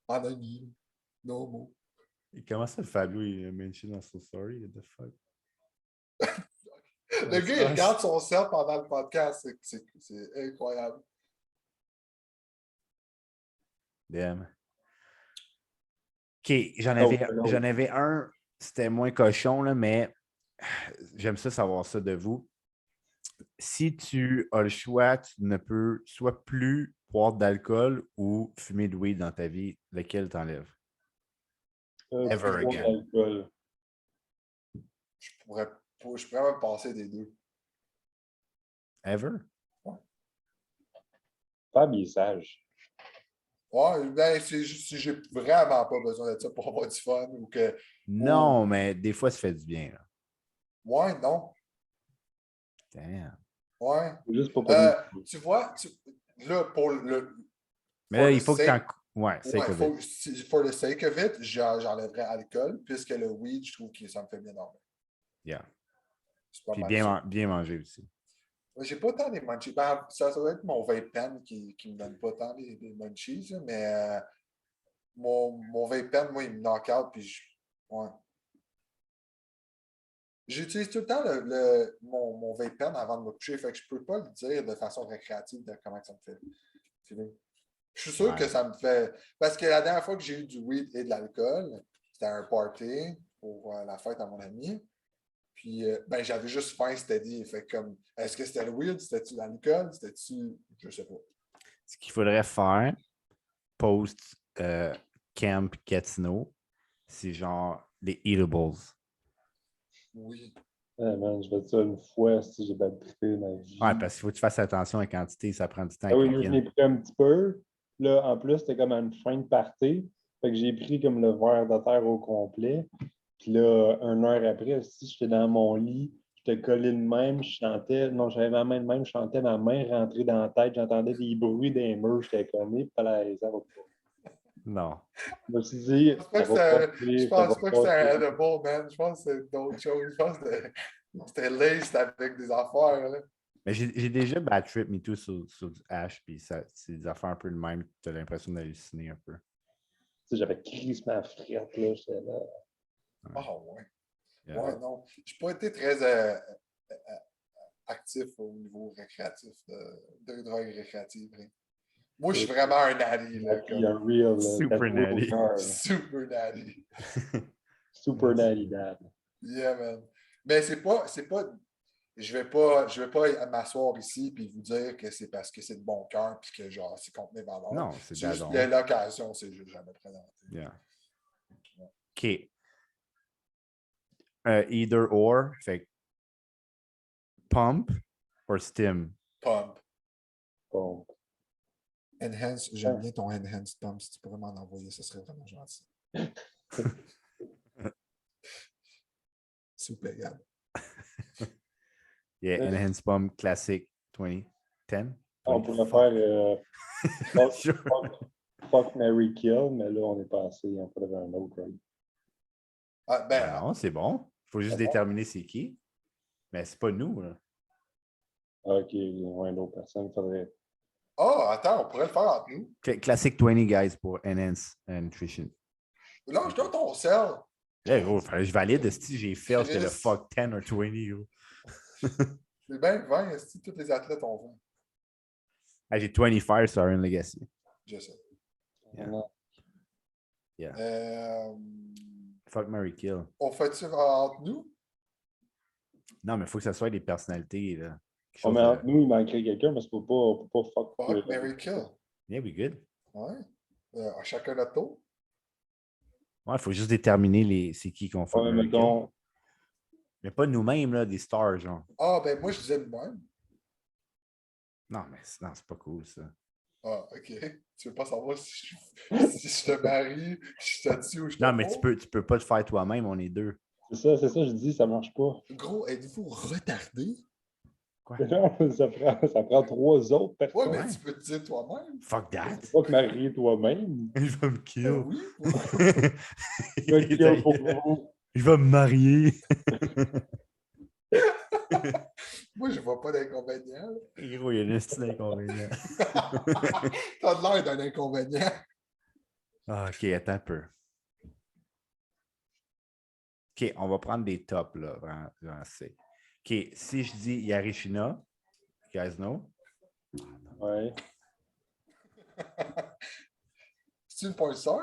En ami. No mots. Comment ça, Fabio, il a mentionné dans son story? What the fuck? Le gars, il regarde son cerf pendant le podcast. C'est incroyable. Damn. OK, j'en Oh, avais un, c'était moins cochon, là, mais j'aime ça savoir ça de vous. Si tu as le choix, tu ne peux soit plus boire d'alcool ou fumer de weed dans ta vie, lequel t'enlèves? Ever trop again. d'alcool. Je pourrais même passer des deux. Ever? Fab, il est sage. Ouais, ben, c'est juste si j'ai vraiment pas besoin de ça pour avoir du fun ou que. Non, mais des fois, ça fait du bien. Là. Ouais, non. Damn. Ouais. Juste pour pas Tu vois, là, Mais for là, the il faut que tu en... sake, Ouais, c'est ouais, quoi de... for the sake of it, j'enlèverais alcool, puisque le weed, je trouve que ça me fait bien dormir. Yeah. C'est pas Puis mal ça. bien manger aussi. J'ai pas tant des munchies. Ben, ça doit être mon vape pen qui me donne pas tant des munchies, là, mais mon vape pen, moi, il me knock out, puis ouais. J'utilise tout le temps mon vape pen avant de me coucher, fait que je peux pas le dire de façon récréative de comment ça me fait feeling. Je suis sûr Ouais. que ça me fait. Parce que la dernière fois que j'ai eu du weed et de l'alcool, c'était un party pour la fête à mon ami. Puis ben, j'avais juste faim, c'était dit. Fait que comme, est-ce que c'était le weed? C'était-tu l'alcool? C'était-tu. Je sais pas. Ce qu'il faudrait faire post Camp Gatineau, c'est genre les eatables. Oui. Ah, man, je vais dire ça une fois si j'ai pas trippé ma vie. Ouais, parce qu'il faut que tu fasses attention à la quantité, ça prend du temps Ah avec oui, le moi, je kin. l'ai pris un petit peu. Là, en plus, c'était comme à une fin de party. Fait que j'ai pris comme le verre de terre au complet. Puis là, 1 heure après, si j'étais dans mon lit, j'étais collé de même, je chantais. Non, j'avais ma main de même, je chantais ma main rentrer dans la tête, j'entendais des bruits des murs, j'étais collé, puis là, ça va pas. Non. Je me suis dit, ça va Je passer, ça va pense pas que c'est un passer. edible, man. Je pense que c'est d'autres choses. Je pense que c'était laced avec des affaires. Là. Mais j'ai déjà bad trip me too sur du hash, puis c'est des affaires un peu de même, tu as l'impression d'halluciner un peu. Tu sais, j'avais crise ma frette, là, j'étais là. Ah ouais. Yeah. Ouais, non. Je n'ai pas été très actif au niveau récréatif, de drogue récréative. Hein. Moi, je suis vraiment un natty, là, Il y a comme un real, Super that real natty. car, là. super natty. Super natty dad. Yeah, man. Mais je vais pas m'asseoir ici et vous dire que c'est parce que c'est de bon cœur puis que genre c'est contre mes valeurs. Non, c'est C'est juste d'adon. l'occasion, c'est juste jamais présenté. Yeah. OK. Either or, fait que pump or stim. Pump. Bon. Enhance, j'aime bien ton enhance pump. Si tu pourrais m'en envoyer, ce serait vraiment gentil. S'il vous plaît, Gab. Yeah, enhanced pump classic 2010. On pourrait faire fuck, Sure. fuck, Mary Kill, mais là, on est passé, on pourrait faire un autre, right? Ah, ben, Non, c'est bon. Il faut juste déterminer c'est qui. Mais c'est pas nous. Là. Ok, ouais, d'autres personnes, faudrait. attends, on pourrait le faire entre nous. Classic 20 guys pour enhance nutrition. Là, je donne ton sel. Hey, gros, je valide si j'ai fait, j'étais le Chris. fuck 10 or 20. Gros. C'est bien 20, si tous les athlètes ont 20. Hey, j'ai 25 sur Iron Legacy. Je sais. Yeah. Yeah. Fuck Mary Kill. On fait-tu entre nous? Non, mais il faut que ça soit des personnalités. Là. Oh, mais entre nous, il manquerait quelqu'un, mais on peut pas fuck. Fuck, Mary Kill. Yeah, we good. Ouais. À chacun notre tour. Ouais, il faut juste déterminer c'est qui qu'on fuck Ouais, Mary Kill. mettons. Mais pas nous-mêmes, là, des stars, genre. Ah, ben moi, je disais de même. Non, mais non, c'est pas cool, ça. Ah, OK. Tu veux pas savoir si je te marie, je te tue ou je te Non, mais fous? tu peux pas le faire toi-même, on est deux. C'est ça, je dis, ça marche pas. Gros, êtes-vous retardé? Quoi? Non, ça prend 3 autres Ouais, personnes. mais Ouais. tu peux te dire toi-même. Fuck that. Tu peux pas te marier toi-même. Il va me kill. Oui. Tu vas kill pour vous. Je vais me marier. Moi, je vois pas d'inconvénient. Gros, il y a un style inconvénient. T'as de l'air d'un inconvénient. Ah, ok, attends un peu. Ok, on va prendre des tops, là. Vraiment, ok, si je dis Yarishina, you guys know? Ouais. C'est une porn star?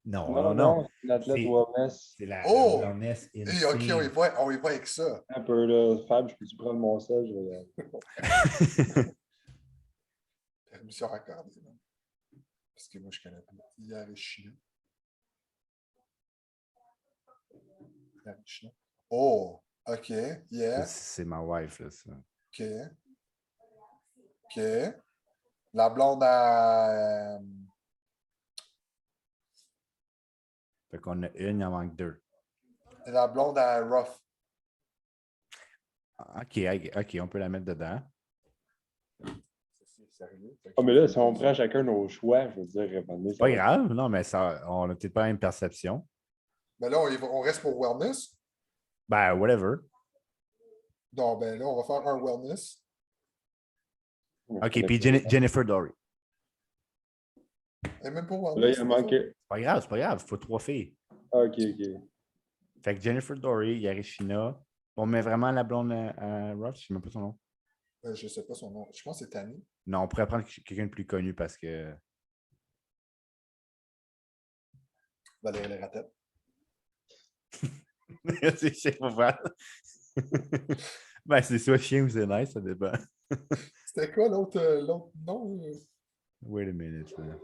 Non, Non, non, non. non, c'est l'athlète C'est- wellness. C'est la Oh! wellness Et insane. OK, on y va avec ça. Un peu là, Fab, je peux-tu prendre mon sel? Je vais... Permission accordée. Là. Parce que moi, je connais pas. Yarishina. Yarishina. Oh! OK. Yeah. C'est ma wife, là, ça. OK. OK. La blonde à... Fait qu'on a une, il en manque deux. La blonde à Ruff. OK, on peut la mettre dedans. C'est sérieux? Ah, mais là, si on prend chacun nos choix, je veux dire, C'est pas grave, non, mais ça, on a peut-être pas la même perception. Mais là, on reste pour wellness. Ben, whatever. Non, ben là, on va faire un wellness. OK, puis Jennifer Dory. Et même pour Là, wellness. il a manqué. C'est pas grave, il faut 3 filles. OK, OK. Fait que Jennifer Dory, Yarishina. On met vraiment la blonde à Ruff, je sais même pas son nom. Je sais pas son nom. Je pense que c'est Tanny. Non, on pourrait prendre quelqu'un de plus connu parce que. Valérie Lératette. C'est pas mal. Ben, c'est soit chien ou c'est nice, ça dépend. C'était quoi l'autre nom? Wait a minute. Là.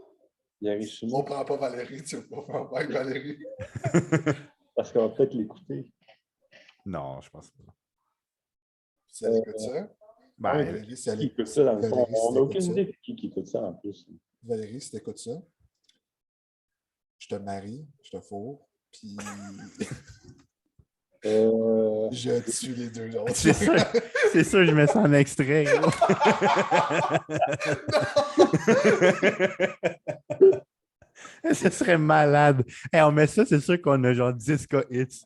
Yarishima. On prend pas Valérie, tu veux pas faire avec Valérie. Parce qu'on va peut-être l'écouter. Non, je pense pas. Si elle écoute ça. Ben, Valérie, si elle Qui écoute ça dans le fond? Valérie, si On n'a t'écoutes aucune ça. idée de qui écoute ça en plus. Valérie, si t'écoutes ça, je te marie, je te fourre, puis je tue les deux autres. c'est sûr, je mets ça en extrait. Gros. Ce serait malade. Hey, on met ça, c'est sûr qu'on a genre 10 cas hits.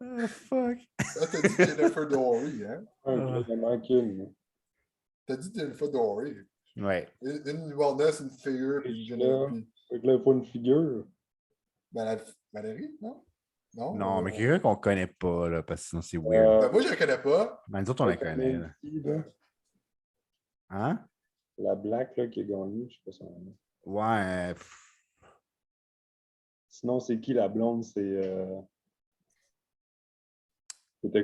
Oh, fuck. Là, t'as dit Jennifer Dory, hein? Il y en manque une. T'as dit Jennifer Dory. Ouais. Une wellness, une figure, puis Jennifer. Fait que là, il faut une figure. Ben, Valérie, non? Non, Non, mais quelqu'un qu'on connaît pas, là, parce que sinon c'est weird. Ben, moi, je la connais pas. Mais nous autres, on la connaît. Là. Hein? La Black là, qui a gagné, je sais pas son nom. Ouais. Sinon, c'est qui la blonde? C'était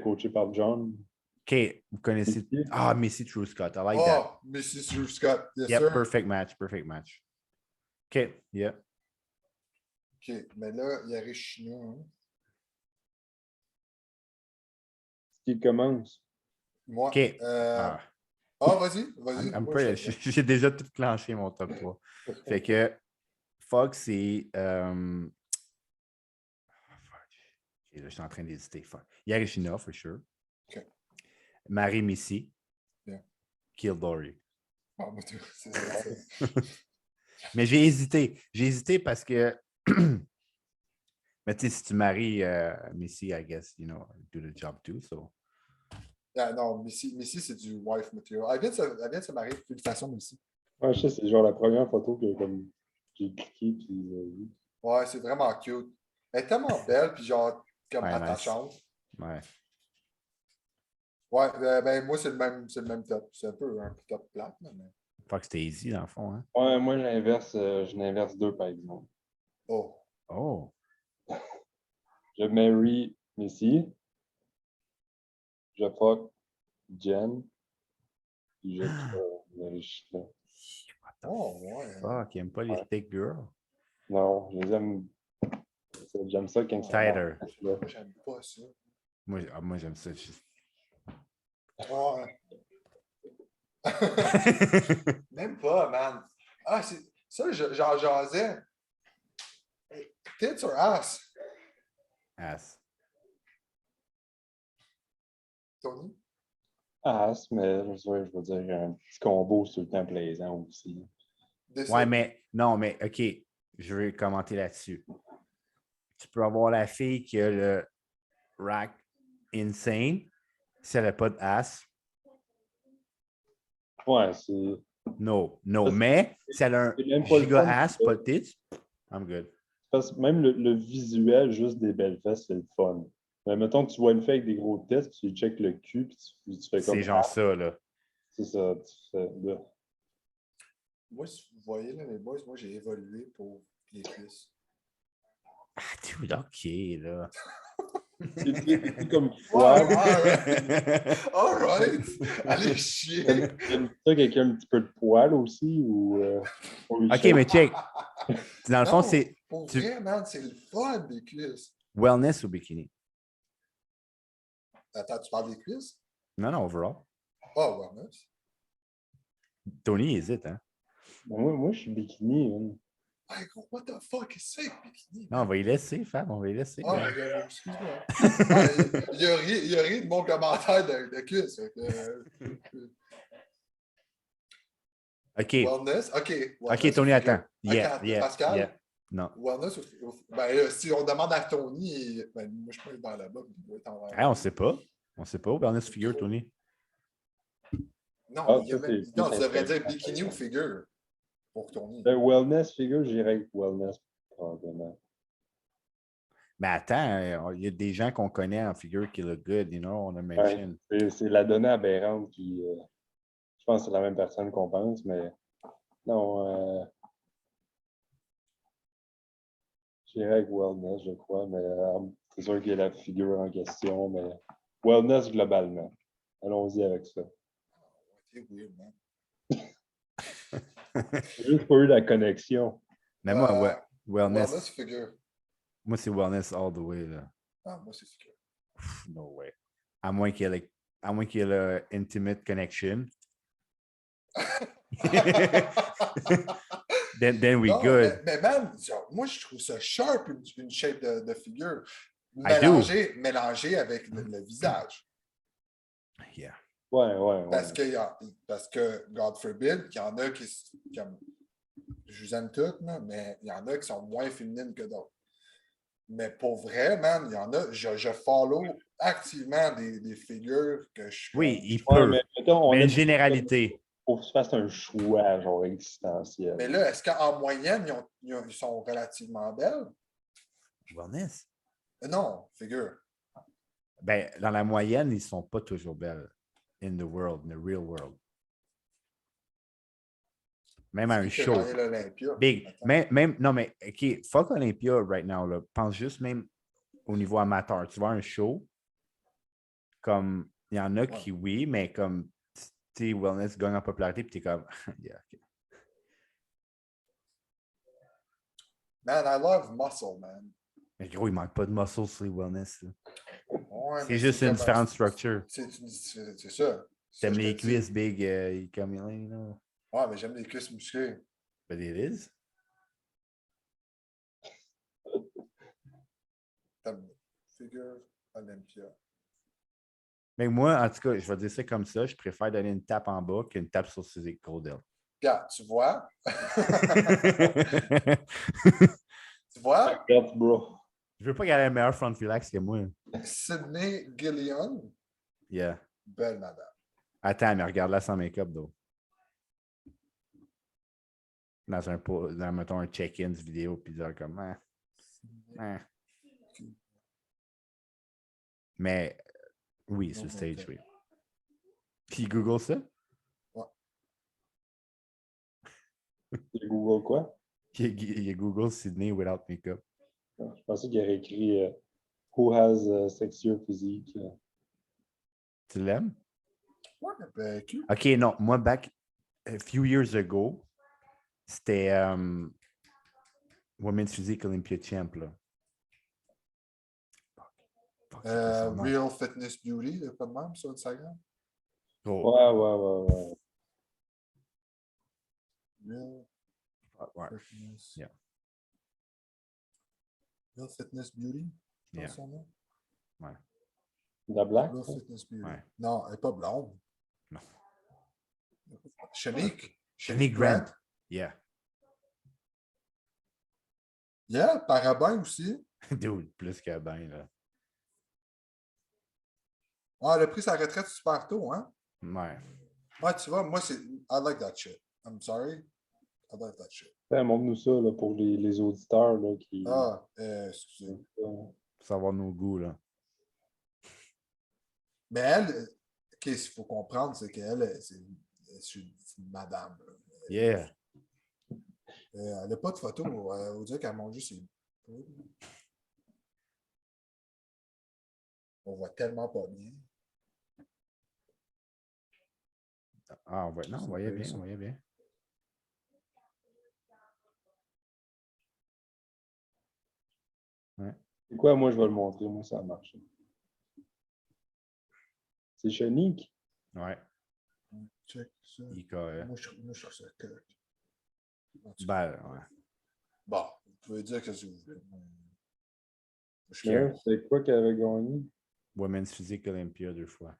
coaché par John. OK, vous connaissez. Missy. Ah, Missy True Scott. I like that. Oh, Mrs. Drew Scott. Yes, Yep, sir. perfect match. OK, yeah. OK, mais là, il y a Richina. Hein. Qui commence? Moi. OK. Ah, Vas-y. I'm Moi, pretty- je- J'ai déjà tout clenché mon top 3. Fait que Fox, c'est. Fuck. OK, là, je suis en train d'hésiter. Fuck. Yarishina, for sure. OK. Marie Missy. Yeah. Kill Dory. Ah, moi, c'est Mais j'ai hésité. J'ai hésité parce que. Mais tu sais, si tu maries Missy, I guess, you know, do the job too. So. Ah, non, Missy, c'est du wife material. Elle vient de se marier. Félicitations, Missy. Ouais, je sais, c'est genre la première photo que comme, j'ai cliqué puis Ouais, c'est vraiment cute. Elle est tellement belle, puis genre, comme Ouais, attachante. Ouais. Ouais, ben moi, c'est le même top. C'est un peu un top plate, mais. Fox, c'était easy dans le fond. Hein? Ouais, moi, je l'inverse deux, par exemple. Oh. Oh. Je marry Missy. Je fuck Jen. Puis je tue Yarishina. Oh, ouais. Fuck, il aime pas les thick girls. Non, je les aime. J'aime ça quand ça Tighter. marche, là. Moi, j'aime pas ça. Moi j'aime ça. Ouais. Même pas, man. Ah, c'est ça, j'en jasais. Hey, tits or ass, Ass. Tony? Mais je veux dire, un petit combo, c'est tout le temps plaisant aussi. Décide. Ouais, mais non, mais OK, je vais commenter là-dessus. Tu peux avoir la fille qui a le rack insane si elle n'a pas de ass. Ouais, c'est. No. Mais si elle a un C'est même pas le giga fun, ass, ça. pas de tits, I'm good. Parce que même le visuel, juste des belles fesses, c'est le fun. Mais mettons que tu vois une fille avec des gros tests, tu lui checkes le cul, puis tu fais comme. C'est genre ça, là. C'est ça, tu fais là. Moi, si vous voyez, là, les boys, moi, j'ai évolué pour les cuisses. Ah, dude, OK, là. C'est comme Wow, poil. all right. Allez chier. T'aimes ça quelqu'un un petit peu de poil aussi ou on lui OK, shake? mais check. Dans le fond, Non, c'est pour vrai, man, c'est le fun des cuisses. wellness ou bikini? Attends, tu parles des cuisses? Non, non, overall. Ah, wellness. Tony hésite, hein? Ben, moi, je suis bikini. Hein. Hey, gros, what the fuck is ça, bikini? Non, on va y laisser, Fab, on va y laisser. Ah, là. excuse-moi. Ah, il a ri de mon commentaire de cuisses. Fait que, OK. wellness, OK. OK, Wellness ou Tony, figure? attends. Yeah, OK, yeah, Pascal, yeah. Non. wellness ben, si on demande à Tony, ben, moi, je peux être dans là-bas. Il doit être en Hey, on sait pas. On sait pas. Wellness figure, Tony. Non, Ah, ça, c'est plus non, tu devrais dire intéressant. bikini ou figure pour Tony. Le wellness figure, j'irais avec wellness probablement. Mais attends, il y a des gens qu'on connaît en figure qui look good, you know, on a mention. Ouais, c'est la donnée aberrante qui. Je pense que c'est la même personne qu'on pense, mais non. J'irais avec wellness, je crois, mais c'est sûr qu'il y a la figure en question, mais wellness globalement. Allons-y avec ça. C'est weird, man. J'ai juste pas eu la connexion. Mais moi, ouais, wellness, Wellness figure. moi, c'est wellness all the way, là. Ah, moi, c'est figure. Pff, no way. À moins qu'il y ait le intimate connection. then we Non, good. mais man, genre, moi, je trouve ça sharp, une shape de figure. I do. Mélangé avec le visage. Yeah. Ouais. Parce que, God forbid, qu'il y en a qui comme, je vous aime toutes, là, mais il y en a qui sont moins féminines que d'autres. Mais pour vrai, man, il y en a, je follow activement des figures que je suis Oui, comme, il Ouais, peut. mais mettons, Mais a une généralité. faut que tu fasses un choix, genre existentiel. Mais là, est-ce qu'en moyenne, ils sont relativement belles? Wellness. Non, figure. Ben, dans la moyenne, ils ne sont pas toujours belles. In the world, in the real world. Même à un Qui a show. gagné l'Olympia? Big. Attends. Même, non, mais OK, fuck Olympia right now. Là. Pense juste même au niveau amateur. Tu vois un show, comme, il y en a qui, oui, mais comme, tu sais, wellness gagne en popularité, puis t'es comme, yeah, OK. Man, I love muscle, man. Mais gros, il manque pas de muscle sur les wellness. Là. Ouais, C'est mais juste une comme différente structure. C'est ça. T'aimes Je les te dis. cuisses big, comme il là. Ouais, mais j'aime les cuisses musclées. But it is. Figure Olympia. Mais moi, en tout cas, je vais dire ça comme ça, je préfère donner une tape en bas qu'une tape sur ses épaules. Regarde, tu vois? Tu vois? That's bro. Je veux pas qu'elle ait un meilleur front relax que moi. Sydney Gillian, Yeah. belle madame. Attends, mais regarde-la sans make-up, though. Mettons, un check-in vidéo, puis dire comme, ah. Mais, oui, sur stage, oui. Puis Google ça? Ouais. Google quoi? Il y a Google Sydney without make-up. Je pensais qu'il aurait écrit Who has a sexier physique? Tu l'aimes? Ouais, ben, cute. OK, non. Moi, back a few years ago, c'était Women's Physique Olympia Champ, là. Fuck, c'est quoi son nom? Real Fitness Beauty, il y a pas de même sur Instagram? Oh. Ouais. Real Ouais. Fitness. Yeah. Real Fitness Beauty? C'est Yeah. son nom? Ouais. La black? Real Fitness Beauty. Ouais. Non, elle n'est pas blonde. Non. Shanique Grant. Yeah. Yeah, Parabin aussi. Dude, plus que ben, là. Ah, elle a pris sa retraite super tôt, hein? Ouais. Ouais, tu vois, moi, c'est. I like that shit. I'm sorry. I like that shit. Montre-nous ça là, pour les auditeurs là, qui. Ah, excusez. Pour savoir nos goûts, là. Mais elle, qu'est-ce qu'il faut comprendre, c'est qu'elle, c'est une madame. Là. Yeah. Elle n'a pas de photo. On dirait qu'elle montre juste ses. On voit tellement pas bien. Ah, non, on voyait bien, on voyait bien. Ouais. C'est quoi, moi, je vais le montrer. Moi, ça a marché. C'est Chenique. Ouais. Check ça. IKE. Moi, je trouve ça correct. Ben, ouais. Bon, vous pouvez dire que c'est vous voulez. Ouais, c'est quoi qu'elle avait gagné? Women's Physique Olympia 2 fois.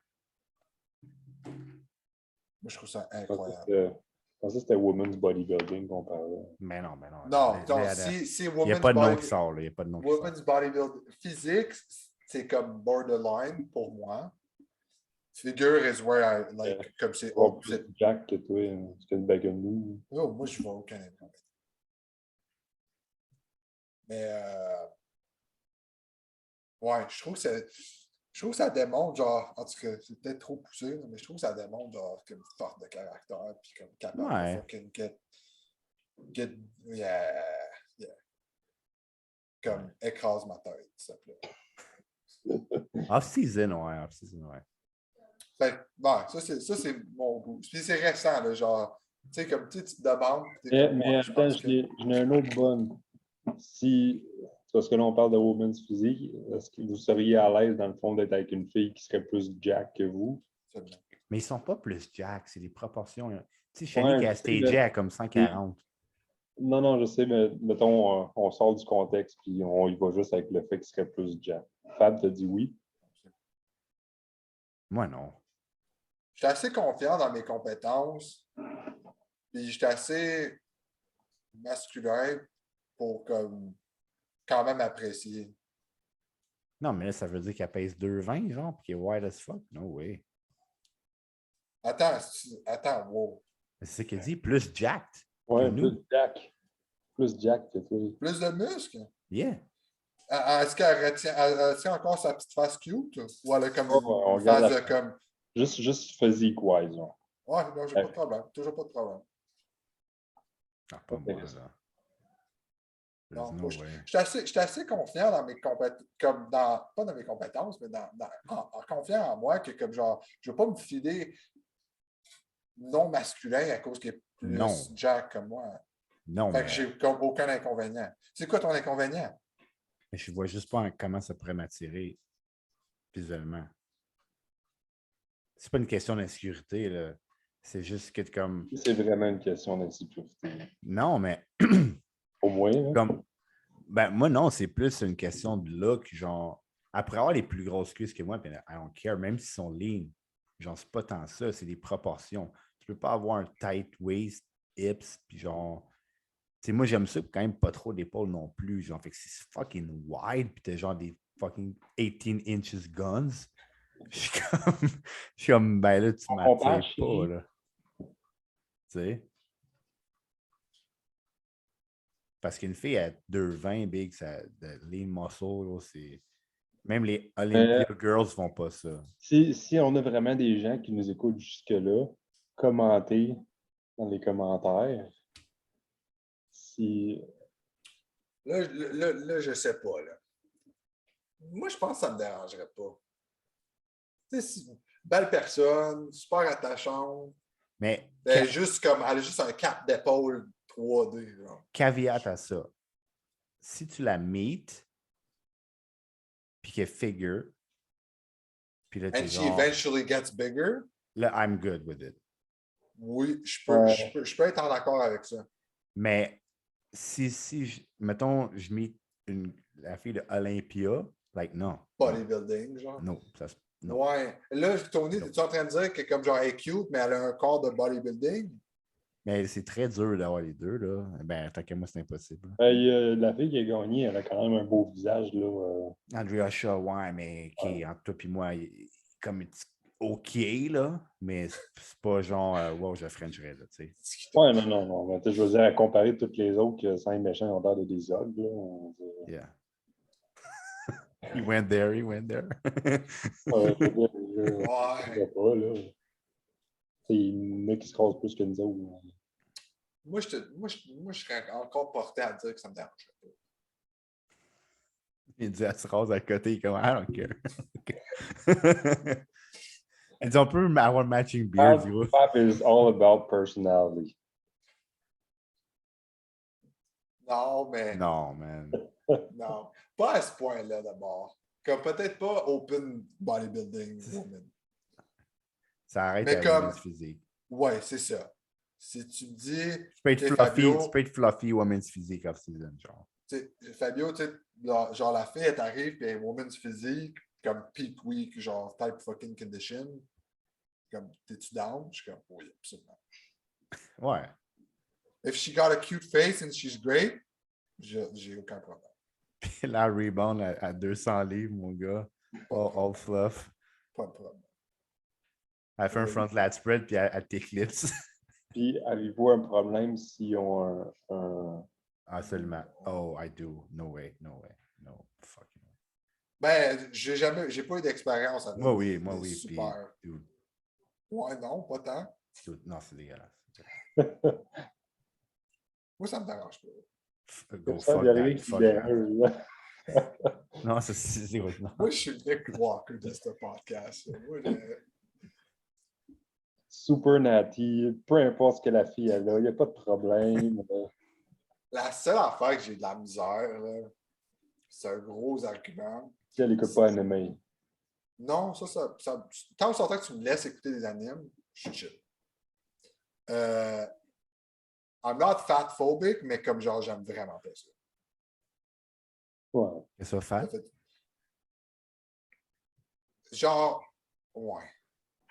Moi, je trouve ça Je incroyable. pensais que c'était Women's Bodybuilding qu'on parlait. Mais non, mais non. Non, si il n'y a pas de nom qui sort, là. Il n'y a pas de nom qui sort. Women's Bodybuilding physique, c'est comme borderline pour moi. Figure is where I like, comme c'est Plus Jack que toi, c'est une baguette. Oh, moi, je vois aucun impact. Mais, ouais, je trouve que ça démontre, genre, en tout cas, c'est peut-être trop poussé, là, mais je trouve que ça démontre, genre, comme force de caractère, puis comme capable de fucking yeah, comme écrase ma tête, s'il te plaît. Off-season, ouais. Fait que, bon, ça, c'est mon goût. Puis c'est récent, là, genre, tu sais, comme tu te demandes. Mais attends, j'en ai un autre bonne. Si, parce que là, on parle de women's physique, est-ce que vous seriez à l'aise, dans le fond, d'être avec une fille qui serait plus jack que vous? Mais ils sont pas plus jack, c'est des proportions. Tu sais, Shani qui a stagé à comme 140. Non, je sais, mais mettons, on sort du contexte, puis on y va juste avec le fait qu'il serait plus jack. Fab t'a dit oui. Moi, non. Je suis assez confiant dans mes compétences, puis je suis assez masculin pour comme quand même apprécier. Non, mais là, ça veut dire qu'elle pèse 2,20, genre, puis qu'elle est wide as fuck. No way. Attends, wow. C'est ce qu'elle dit, plus jacked. Ouais, plus jack. Plus jack que toi. Plus de muscles? Yeah. Est-ce qu'elle retient encore sa petite face cute? Ou elle a comme une face de comme. Juste physique-wise, genre. Ouais, non, j'ai pas de problème. Toujours pas de problème. Ah, pas moi, là. Non, je suis assez confiant dans mes compétences, comme dans, pas dans mes compétences, mais en confiant en moi que comme genre, je ne veux pas me filer non masculin à cause qu'il est plus jack comme moi. Non, fait que j'ai comme aucun inconvénient. C'est quoi ton inconvénient? Mais je vois juste pas comment ça pourrait m'attirer visuellement. C'est pas une question d'insécurité, là. C'est juste que comme. C'est vraiment une question d'insécurité. Non, mais. Au moins. Hein? Comme. Ben, moi, non, c'est plus une question de look. Genre, après avoir les plus grosses cuisses que moi, puis I don't care, même s'ils sont lean, genre, c'est pas tant ça, c'est des proportions. Tu peux pas avoir un tight waist, hips, puis genre. Tu sais, moi, j'aime ça, quand même pas trop d'épaules non plus. Genre, fait que c'est fucking wide, puis t'as genre des fucking 18 inches guns. Je suis comme, ben là, tu m'attires pas, là. Tu sais? Parce qu'une fille à 2,20 big, ça, de lean muscle, c'est. Même les Olympia Girls font pas ça. Si on a vraiment des gens qui nous écoutent jusque-là, commentez dans les commentaires. Si. Là, je sais pas, là. Moi, je pense que ça me dérangerait pas. Tu sais, belle personne, super attachante. Mais. Elle a juste un cap d'épaule 3D. Genre. Caveat à ça. Si tu la meets, puis qu'elle figure, puis là, And she eventually gets bigger. Là, I'm good with it. Oui, je peux être en accord avec ça. Mais mettons, je mets la fille de Olympia, like, non. Bodybuilding, genre. Non, non. Ouais. Là, Tony, es-tu en train de dire que comme genre elle est cute, mais elle a un corps de bodybuilding? Mais c'est très dur d'avoir les deux, là. Ben, tant qu'à moi, c'est impossible. La fille qui a gagné, elle a quand même un beau visage, là. Andrea Shaw, ouais, mais entre toi et moi, comme OK, là, mais c'est pas genre, wow, je Frencherais, là, tu sais. Ouais, non. Mais, je veux dire, à comparer toutes les autres que 5 méchants ont l'air de des ogres, là. Yeah. He went there. Ouais. Pas, là. Il y en a qui se cassent plus que nous autres. moi, je serais encore porté à dire que ça me dérangerait pas. Il dit, elle se rase à côté, il est comme, I don't care. Elle dit, on peut avoir matching beard, gros. Fab is all about personality. Non, mais Non, man. non. Pas à ce point-là d'abord. Comme peut-être pas open bodybuilding woman. Ça arrête Mais à comme, women's physique. ouais, c'est ça. Si tu me dis, Tu peux être tu sais, fluffy, Fabio, tu peux être fluffy women's physique off-season, genre. tu sais, Fabio, tu sais, genre la fille, elle t'arrive, puis elle est woman's physique, comme peak week, genre type fucking condition. Comme, t'es-tu down? Je suis comme, oui, absolument. Ouais. If she got a cute face and she's great, j'ai aucun problème. Puis la rebound à 200 livres, mon gars. All fluff. Pas de problème. Elle fait un front lat spread, puis elle t'éclipse. Puis, avez-vous un problème s'ils ont un... Ah, seulement. Oh, I do. No way, no way. No fucking way. Ben, j'ai pas eu d'expérience avec. Moi, oui, puis, Super. dude, Ouais, non, pas tant. dude, non, c'est dégueulasse. Moi, ça me dérange pas. Go Ça, fuck il y a that. rien qui Fuck that. dérange, là. Non, c'est non. Moi, je suis le Nick Walker de ce podcast. Moi, Super natty, peu importe ce que la fille elle a, il n'y a pas de problème. la seule affaire que j'ai de la misère, là, c'est un gros argument. Si elle n'écoute pas MMA. Non, tant que que tu me laisses écouter des animes, je suis chill. I'm not fat phobic, mais comme genre, j'aime vraiment pas ça. Ouais. Qu'est-ce que ça fait? Genre, ouais.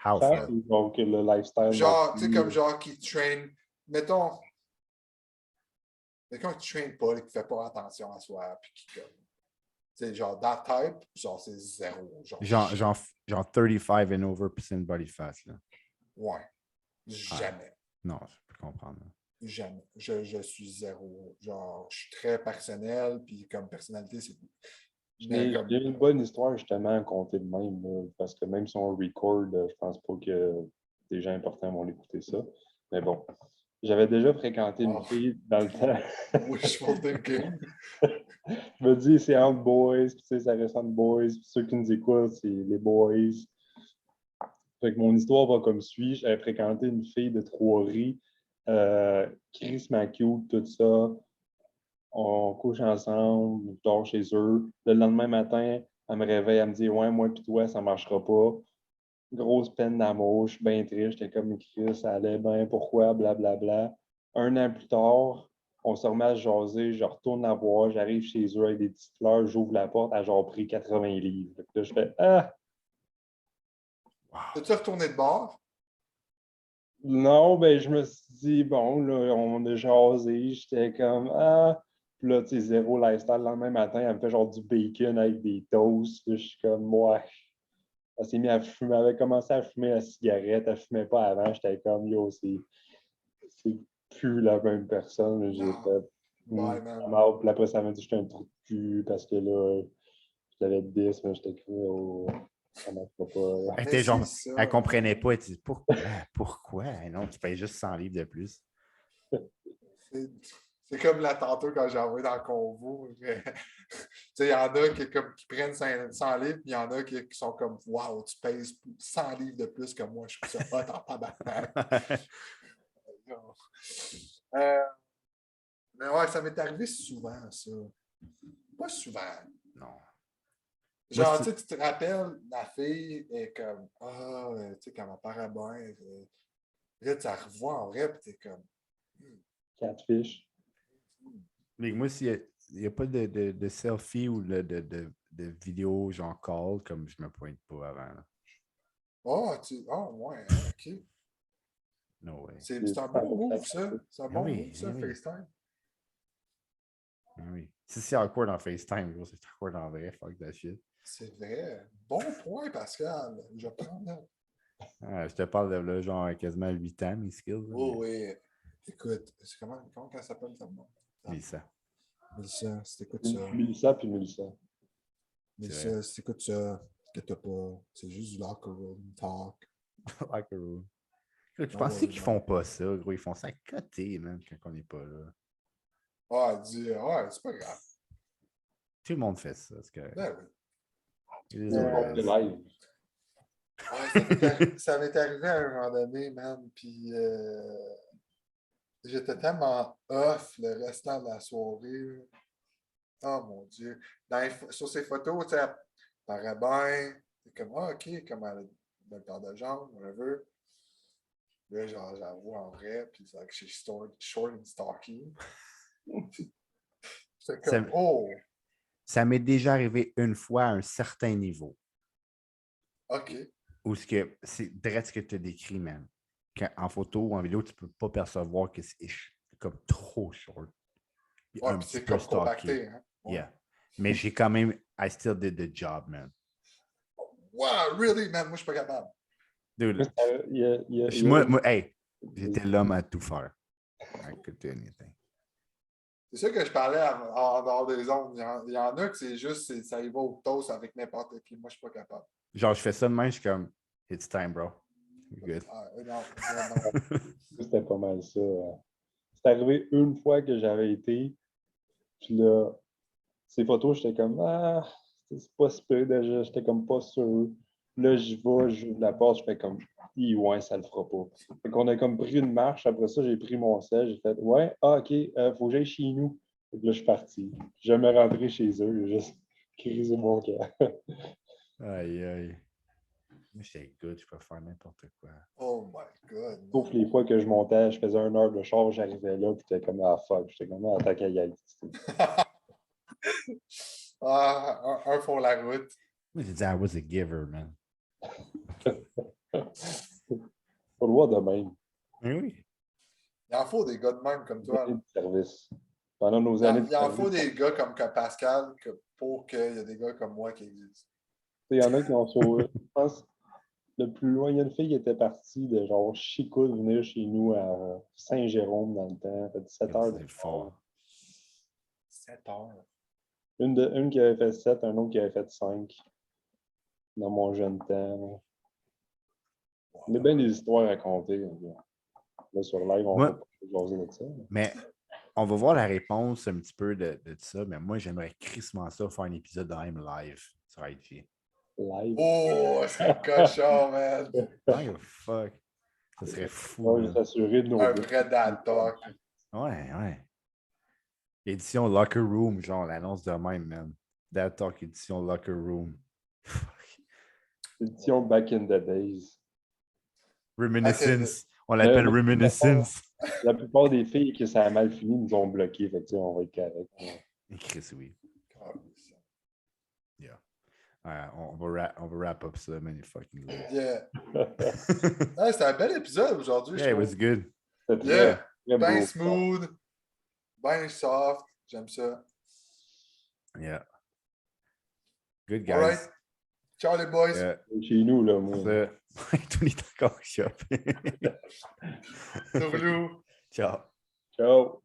How Ça, fat? donc, le lifestyle. Genre, tu sais, comme genre qui traîne. Mettons, quelqu'un qui traîne pas et qui fait pas attention à soi, puis qui comme. Tu sais, genre, that type, genre, c'est zéro. Genre 35 and over % body fat, là. Ouais. Jamais. Non, je peux comprendre. Jamais. Je suis zéro. Genre, je suis très personnel, puis comme personnalité, c'est. J'ai une bonne histoire justement à compter de même, là, parce que même si on record, je pense pas que des gens importants vont écouter ça. Mais bon, j'avais déjà fréquenté une fille dans le temps. Wishful thinking. Je me dis, c'est entre boys, puis tu sais, ça reste entre boys. Puis ceux qui nous écoutent, c'est les boys. Fait que mon histoire va comme suit. J'avais fréquenté une fille de Trois-Rives, Chris cute, tout ça. On couche ensemble, je dors chez eux. Le lendemain matin, elle me réveille, elle me dit ouais, moi puis toi, ça marchera pas. Grosse peine d'amour, je suis bien triste, j'étais comme Chris, ça allait bien, pourquoi, blablabla. Un an plus tard, on se remet à se jaser, je retourne la voir, j'arrive chez eux avec des petites fleurs, j'ouvre la porte, elle a genre pris 80 livres. Là, je fais ah! Wow. T'as-tu retourné de bord? Non, ben je me suis dit, bon, là, on a jasé, j'étais comme ah! Puis là, tu sais, zéro lifestyle. Le lendemain matin, elle me fait genre du bacon avec des toasts. Puis je suis comme, ouais. Elle s'est mise à fumer. Elle avait commencé à fumer la cigarette. Elle ne fumait pas avant. J'étais comme, yo, c'est plus la même personne. J'ai fait, Bye, man. Puis après, ça m'a dit que j'étais un trou de cul parce que là, je l'avais 10, mais j'étais cru au. Ça ne marchera pas. Elle Mais était genre, c'est ça. elle comprenait pas. Elle dit pourquoi? Pourquoi? Non, tu payes juste 100 livres de plus. C'est comme là tantôt quand j'ai envoyé dans le convo. Tu sais, il y en a qui prennent 100 livres, puis il y en a qui sont comme waouh, tu pèses 100 livres de plus que moi, je trouve ça hot en tabarnak. Mais ouais, ça m'est arrivé souvent, ça. Pas souvent. Non. Genre, tu te rappelles, la fille est comme ah, tu sais, quand elle paraît bien, là, tu la revois en vrai, puis t'es comme. Catfish. Mais moi, s'il n'y a pas de selfie ou de vidéo genre call, comme je me pointe pas avant. Là. Ouais, ok. No way. C'est un bon move, ça. C'est un bon move, ça, oui. FaceTime. Oui. Si c'est awkward en FaceTime, gros, c'est awkward en vrai. Fuck that shit. C'est vrai. Bon point, Pascal. Je prends note. Je te parle de là, genre quasiment 8 ans, mes skills. Oh oui. Écoute, comment elle s'appelle ta nom? Lisa. Mélissa, si t'écoutes ça. Mélissa puis Mélissa. Mélissa, si t'écoutes ça, que t'as pas. C'est juste du locker room talk. Locker room. Tu penses qu'ils font pas ça, gros? Ils font ça à côté, man, quand on n'est pas là. Ouais, dis, ouais, c'est pas grave. Tout le monde fait ça. C'est correct. Ben oui. It is C'est what pas it de is. live. Ouais, ça m'est arrivé à un moment donné, man, puis j'étais tellement off le restant de la soirée. Oh mon Dieu. Sur ces photos, tu sais, elle paraît bien. C'est comme, ah, OK, comme elle a une belle paire de jambes, whatever. Là, genre, je la vois en vrai, puis c'est like she's short and stocky. C'est Ça, comme, oh, ça m'est déjà arrivé une fois à un certain niveau. OK. Où c'est direct ce que tu as décrit, man. En photo ou en vidéo, tu ne peux pas percevoir que c'est comme trop short. Puis Ouais, un puis petit c'est peu comme stocké. compacté, hein? Ouais. Yeah. Mais j'ai quand même, I still did the job, man. Wow, really, man? Moi, je suis pas capable. Dude, Il hey, j'étais l'homme à tout faire. I could do anything. C'est ça que je parlais en dehors des ondes. Il y en a que c'est juste, ça y va au toast avec n'importe qui. Moi, je suis pas capable. Genre, je fais ça de même, je suis comme, it's time, bro. You're good. Ah, non, vraiment. C'était pas mal ça. C'est arrivé une fois que j'avais été, puis là, ces photos, j'étais comme, ah, c'est pas super déjà, j'étais comme pas sûr. Là, j'y vais, j'ouvre la porte, je fais comme, ouais, ça le fera pas. Fait qu'on a comme pris une marche, après ça, j'ai pris mon sel, j'ai fait, ouais, ah, OK, faut que j'aille chez nous. Fait que là, je suis parti. Je suis jamais rentré chez eux, j'ai juste crisé mon cœur. Aïe, aïe. Moi, j'étais good, je peux faire n'importe quoi. Oh my God. Sauf les fois que je montais, je faisais 1 heure de char, j'arrivais là, puis j'étais comme, ah, fuck, j'étais comme, ah, tant qu'à y aller. Ah, un font la route. Moi, j'ai dit, I was a giver, man. Faut le voir de même. Oui. Il en faut des gars de même comme toi. Donner du service. Pendant nos Il années de en service, faut des gars comme que Pascal pour qu'il y ait des gars comme moi qui existent. il y en a qui ont sauvé. Je pense le plus loin, il y a une fille qui était partie de genre Chicout venir chez nous à Saint-Jérôme dans le temps. Ça fait 17 heures de C'est char. fort. 7 heures. Une qui avait fait 7, un autre qui avait fait 5 dans mon jeune temps. On a bien des histoires à raconter. Là, sur live, on va pas jaser de ça. Mais on va voir la réponse un petit peu de ça, mais moi, j'aimerais crissement ça faire un épisode de même live sur IG. Live. Oh, c'est cochon, man. Oh, fuck. Ça serait fou. On va Man. s'assurer de nos Un buts. vrai dad talk. Ouais, ouais. Édition Locker Room, genre, l'annonce de même, man. Dad Talk édition Locker Room. Édition Back in the Days. Reminiscence. On l'appelle Reminiscence. La plupart des filles que ça a mal fini nous ont bloqués. Fait que, on va être correct. Chris, oui. Yeah. On va wrap up ça, man. Fucking late. Yeah. Ah, c'était un bel épisode aujourd'hui. Yeah, it was good. C'était Yeah. très Ben beau. smooth. Ben soft. J'aime ça. Yeah. Good, All right. guys. Ciao les boys. Yeah. Chez nous, là, moi. Tout est encore shop. Tourlou. Ciao. Ciao.